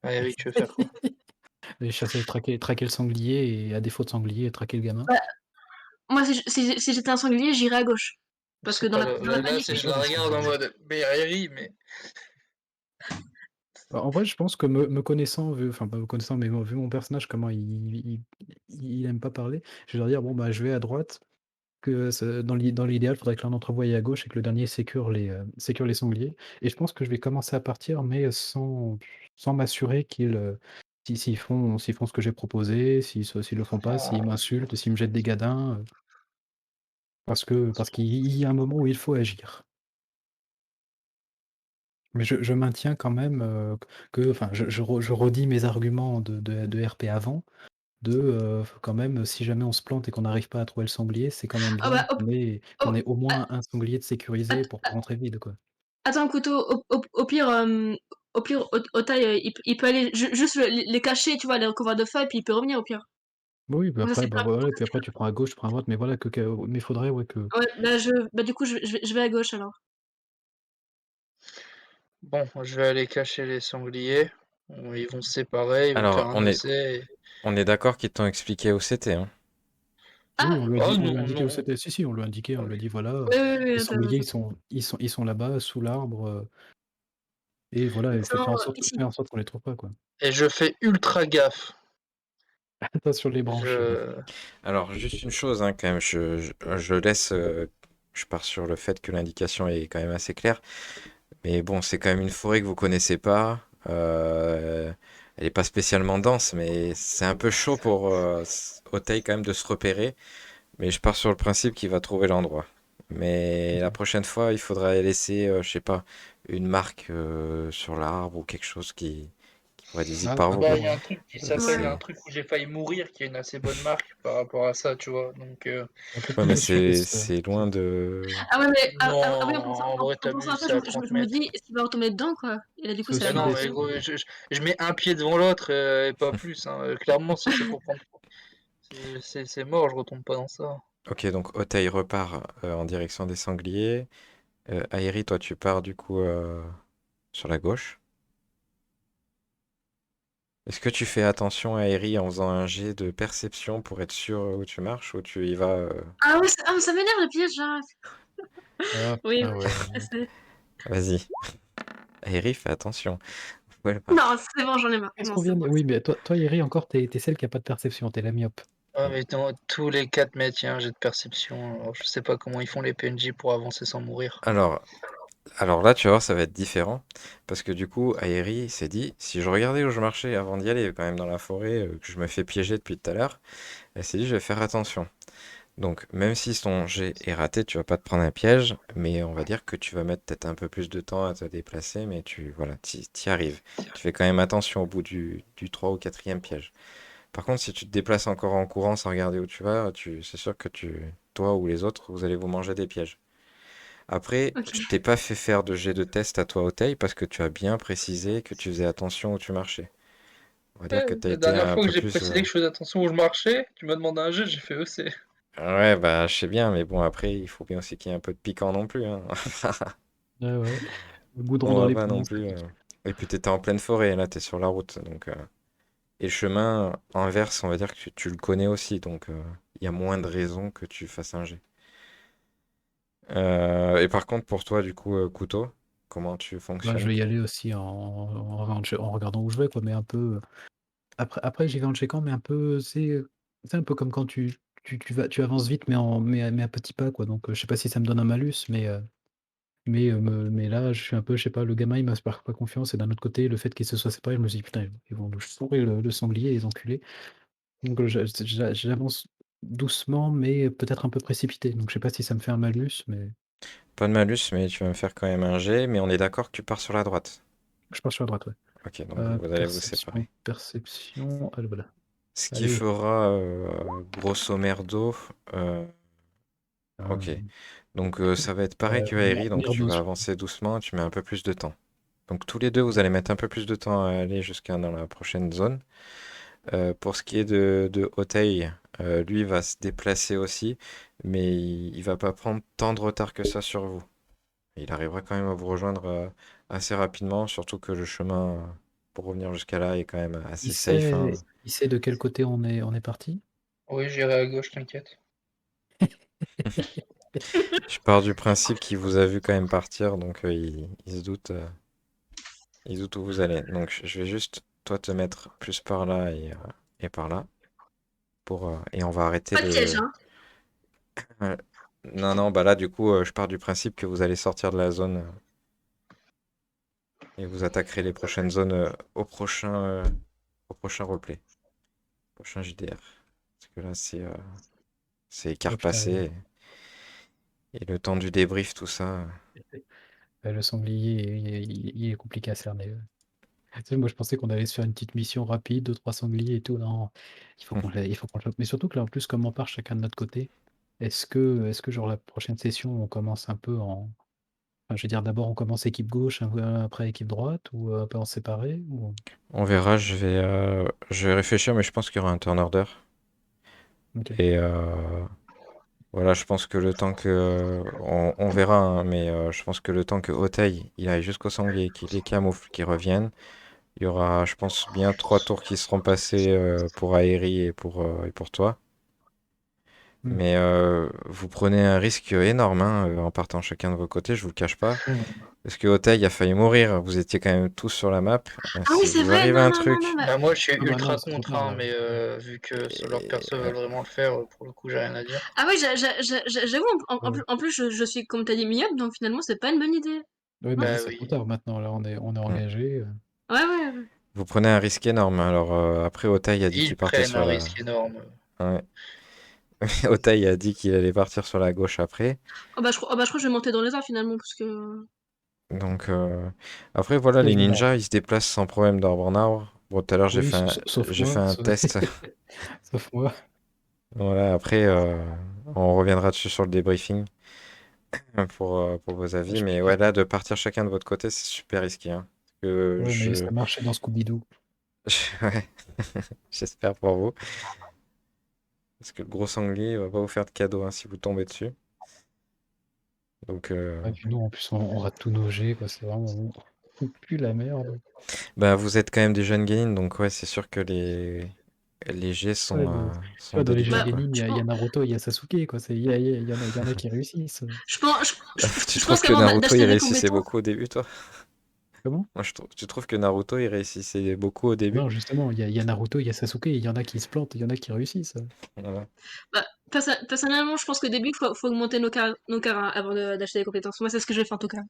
Ouais, Eric, tu veux faire quoi? Et chasser, traquer le sanglier et à défaut de sanglier, traquer le gamin. Bah, moi, si j'étais un sanglier, j'irais à gauche. Parce que C'est dans pas la, dans la là, panique, c'est je Déjà, la parce que regarde en mode mais Eric, mais bah, en vrai, je pense que me connaissant, enfin pas me connaissant, mais vu mon personnage, comment il aime pas parler, je vais leur dire bon bah je vais à droite, que dans l'idéal, il faudrait que l'un d'entre vous aille à gauche et que le dernier sécure les sangliers. Et je pense que je vais commencer à partir, mais sans m'assurer s'ils font ce que j'ai proposé, s'ils le font pas, s'ils m'insultent, s'ils me jettent des gadins, parce qu'il y a un moment où il faut agir. Mais je maintiens quand même, enfin, je redis mes arguments de RP avant, quand même, si jamais on se plante et qu'on n'arrive pas à trouver le sanglier, c'est quand même ah bien bah, qu'on ait au ah, moins un sanglier de sécurisé pour pas rentrer vide, quoi. attends, couteau, au pire, Otai, il peut aller juste les cacher, tu vois, les recouvreurs de feu, et puis il peut revenir au pire. Oui, puis Comme ça, après, c'est bah, pas voilà, important. et puis après tu prends à gauche, tu prends à droite, mais voilà mais il faudrait, ouais, que Ouais, bah du coup, je vais à gauche alors. bon, je vais aller cacher les sangliers. Ils vont se séparer, ils vont faire Alors, un essai. on est d'accord qu'ils t'ont expliqué où c'était, hein. oui, Ah, Oh on lui a non, indiqué où non. c'était. Si, on lui a indiqué, on lui a dit: «Voilà, oui, oui, oui, les attends, sangliers, attends. ils sont là-bas, sous l'arbre, et voilà, et Attends, ici. fais en sorte qu'on les trouve pas, quoi». Et je fais ultra gaffe. Attention les branches. Je Alors, juste une chose, hein, quand même, je laisse, je pars sur le fait que l'indication est quand même assez claire, mais bon, c'est quand même une forêt que vous connaissez pas, elle est pas spécialement dense, mais c'est un peu chaud pour Otei quand même de se repérer, mais je pars sur le principe qu'il va trouver l'endroit. Mais la OK. prochaine fois, il faudra laisser, je sais pas, une marque sur l'arbre ou quelque chose qui pourrait être visible Ah, par ah vous, bah, quoi. il y a un pour, truc qui C'est... s'appelle, il y a Ouais. un truc où j'ai failli mourir qui est une assez bonne marque par rapport à ça, tu vois. Donc peut-être Ouais, mieux mais que tu laisses, c'est loin de... Ah ouais, mais non, oui, en vrai en pensant à t'abuses, ça, c'est à 30 je me mètres. dis, est-ce qu'il va retomber dedans, quoi? Et là, du coup, c'est c'est Mais la au-dessus mort. non, des mais gros, je mets un pied devant l'autre et pas plus, hein. Clairement, si c'est pour prendre, c'est mort, je retombe pas dans ça. Ok, donc Otei repart en direction des sangliers. Airi, toi, tu pars du coup sur la gauche. Est-ce que tu fais attention à Airi en faisant un jet de perception pour être sûr où tu marches ou tu y vas Ah ouais, mais ça m'énerve le piège, j'arrête. Ah Oui, putain, oui, ouais. je sais. Vas-y. Airi, fais attention. Où elle Non, marche. c'est bon, j'en ai marre. Qu'est-ce Non, qu'on c'est vient bon. de oui, mais toi Yeri, encore, t'es celle qui a pas de perception, t'es la myope. Ah, mais dans tous les 4 mètres, il y a un jet de perception. Alors, je sais pas comment ils font les PNJ pour avancer sans mourir. Alors, alors là, tu vas voir, ça va être différent. Parce que du coup, Airi s'est dit, si je regardais où je marchais avant d'y aller, quand même dans la forêt, que je me fais piéger depuis tout à l'heure, elle s'est dit, je vais faire attention. Donc, même si ton jet est raté, tu vas pas te prendre un piège, mais on va dire que tu vas mettre peut-être un peu plus de temps à te déplacer, mais voilà, t'y arrives. Tu fais quand même attention au bout du 3 ou quatrième piège. Par contre, si tu te déplaces encore en courant sans regarder où tu vas, c'est sûr que toi ou les autres, vous allez vous manger des pièges. Après, Ok. je t'ai pas fait faire de jet de test à toi au taille parce que tu as bien précisé que tu faisais attention où tu marchais. On va dire Ouais, que tu as la été dernière un fois que peu j'ai plus. précisé que je faisais attention où je marchais, tu m'as demandé un jet, j'ai fait EC. Ouais, bah, je sais bien, mais bon, après, il faut bien aussi qu'il y ait un peu de piquant non plus, hein. Ouais, ouais. Le goudron On dans va les pas non poumons, ça plus. pique. Et puis t'étais en pleine forêt, là, t'es sur la route. Donc, et le chemin inverse, on va dire que tu le connais aussi. Donc, il y a moins de raisons que tu fasses un jet. Et par contre, pour toi, du coup, couteau, comment tu Bah, je fonctionnes? vais y aller aussi en regardant où je vais, quoi, mais un peu, après j'y vais en checkant, mais un peu, c'est un peu comme quand tu avances vite, mais à petits pas, quoi, donc je sais pas si ça me donne un malus, mais là, je suis un peu, je sais pas, le gamin, il m'inspire pas confiance, et d'un autre côté, le fait qu'ils se soient séparés, je me suis dit: «Putain, ils vont nous fourrer le sanglier, les enculés». Donc j'avance doucement, mais peut-être un peu précipité, donc je sais pas si ça me fait un malus, mais Pas de malus, mais tu vas me faire quand même un jet. Mais on est d'accord que tu pars sur la droite. je pars sur la droite, ouais. Ok, donc vous allez vous séparer. Perception, ah voilà. Ce qui Allez, fera, grosso merdo, ok. hem, Donc ça va être pareil que Aérie, donc tu vas Mirdos. avancer doucement, tu mets un peu plus de temps. Donc tous les deux, vous allez mettre un peu plus de temps à aller jusqu'à dans la prochaine zone. Pour ce qui est de Otei, lui va se déplacer aussi, mais il va pas prendre tant de retard que ça sur vous. Il arrivera quand même à vous rejoindre assez rapidement, surtout que le chemin pour revenir jusqu'à là est quand même assez Il safe, hein. sait de quel côté on est parti? Oui, j'irai à gauche, t'inquiète. Je pars du principe qu'il vous a vu quand même partir, donc il se doute où vous allez. Donc je vais juste, toi, te mettre plus par là et par là. Et on va arrêter Pas de piège, le... hein. Ouais. Non, non, bah là, du coup, je pars du principe que vous allez sortir de la zone et vous attaquerez les prochaines zones au prochain replay, prochain JDR. Parce que là, c'est Oh écart putain, passé et le temps du débrief, tout ça. le sanglier, il est compliqué à cerner. Tu sais, moi, je pensais qu'on allait se faire une petite mission rapide, 2-3 sangliers et tout. Non, il faut qu'on le chope. Mais surtout que là, en plus, comme on part chacun de notre côté, est-ce que genre la prochaine session, on commence un peu en. Enfin, je veux dire, d'abord, on commence équipe gauche, après équipe droite, ou un peu en séparé, ou. On verra, je vais réfléchir, mais je pense qu'il y aura un turn order. Ok. Et voilà, je pense que le temps que... on verra, hein, mais je pense que le temps que Otei, il aille jusqu'au sanglier, qu'il les camoufle, qu'il revienne, il y aura, je pense, bien 3 tours qui seront passés pour Aeri et pour toi. Hmm. Mais vous prenez un risque énorme hein, en partant chacun de vos côtés, je vous le cache pas. Parce que Otei a failli mourir, vous étiez quand même tous sur la map. Ah oui, Si c'est vous vrai, arrive non, un non, non, non, truc, bah, Bah, moi, je suis Ah bah non, ultra c'est trop contre, tard, hein, là. mais vu que leurs persos et, veulent vraiment le faire, pour le coup, j'ai rien à dire. Ah oui, j'avoue, Ouais. en plus, je suis, comme t'as dit, myope, donc finalement, c'est pas une bonne idée. Oui, mais Non. là, Bah c'est trop oui, tard maintenant. Là, on est hmm, engagé. Ouais, ouais, ouais. vous prenez un risque énorme. Alors après, Otei a dit qu'il ils partait prennent sur un la... risque énorme. Ouais. Otei a dit qu'il allait partir sur la gauche après. Oh bah, je crois que je vais monter dans les airs finalement, parce que. Donc après, voilà, les Quasiment. ninjas, ils se déplacent sans problème d'arbre en arbre. Bon, tout à l'heure, Oui, sauf j'ai fait moi. un test. Sauf moi. Voilà, après, on reviendra dessus sur le débriefing pour vos avis. Je- Mais ouais, là, de partir chacun de votre côté, c'est super risqué, hein. Parce que Ouais, mais ça marchait dans Scooby-Doo. ouais, j'espère pour vous. Parce que le gros sanglier, il va pas vous faire de cadeau hein, si vous tombez dessus. Donc, Ouais, puis nous, en plus, on rate tous nos jets, quoi. C'est vraiment. On pue la merde. bah, vous êtes quand même des jeunes gamins, donc ouais, c'est sûr que les jets Ouais, sont, mais, tu sont vois, dans les jeunes Bah, délicats, quoi. gaming, je il y a pense, Naruto, il y a Sasuke, quoi. Il y en a qui réussissent. je pense, Tu je pense trouves que qu'avant Naruto, il d'acheter des réussissait compétences. beaucoup au début, toi? Comment? Moi, tu trouves que Naruto, il réussissait beaucoup au début? Non, justement, il y a Naruto, il y a Sasuke, il y en a qui se plantent, il y en a qui réussissent. Voilà. Bah, personnellement, je pense qu'au début, faut augmenter nos cars hein, avant d'acheter des compétences. Moi, c'est ce que je vais faire en tout cas.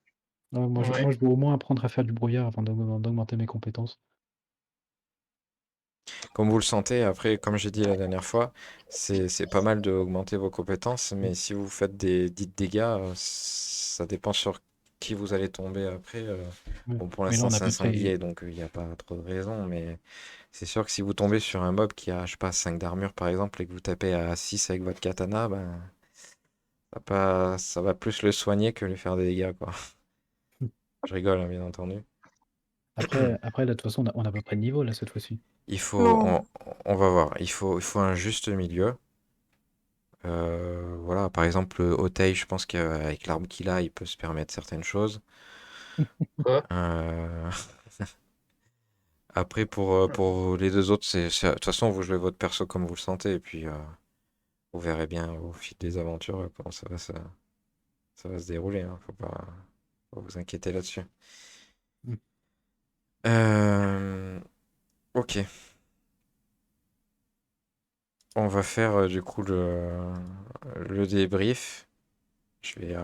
Ouais, moi, Ouais. je dois au moins apprendre à faire du brouillard avant d'augmenter mes compétences. Comme vous le sentez, après, comme j'ai dit la dernière fois, c'est pas mal d'augmenter vos compétences, Mm. mais si vous faites des dits de dégâts, ça dépend sur qui vous allez tomber après. Ouais. Bon, pour Mais là, l'instant, on a à c'est un peu près. sanglier, donc il n'y a pas trop de raison, mais c'est sûr que si vous tombez sur un mob qui a, je sais pas, 5 d'armure par exemple, et que vous tapez à 6 avec votre katana, ben, ça va plus le soigner que lui faire des dégâts, quoi. Je rigole, hein, bien entendu. Après, là, de toute façon, on a à peu près de niveau, là, cette fois-ci. Il faut, Non. on va voir, il faut un juste milieu. Voilà, par exemple, Otei, je pense qu'avec l'arme qu'il a, il peut se permettre certaines choses. Quoi? Euh, Après, pour les deux autres, de toute façon, vous jouez votre perso comme vous le sentez, et puis vous verrez bien au fil des aventures comment ça va se dérouler. Hein. Faut vous inquiéter là-dessus. Mm. Euh, ok, on va faire du coup le débrief. Je vais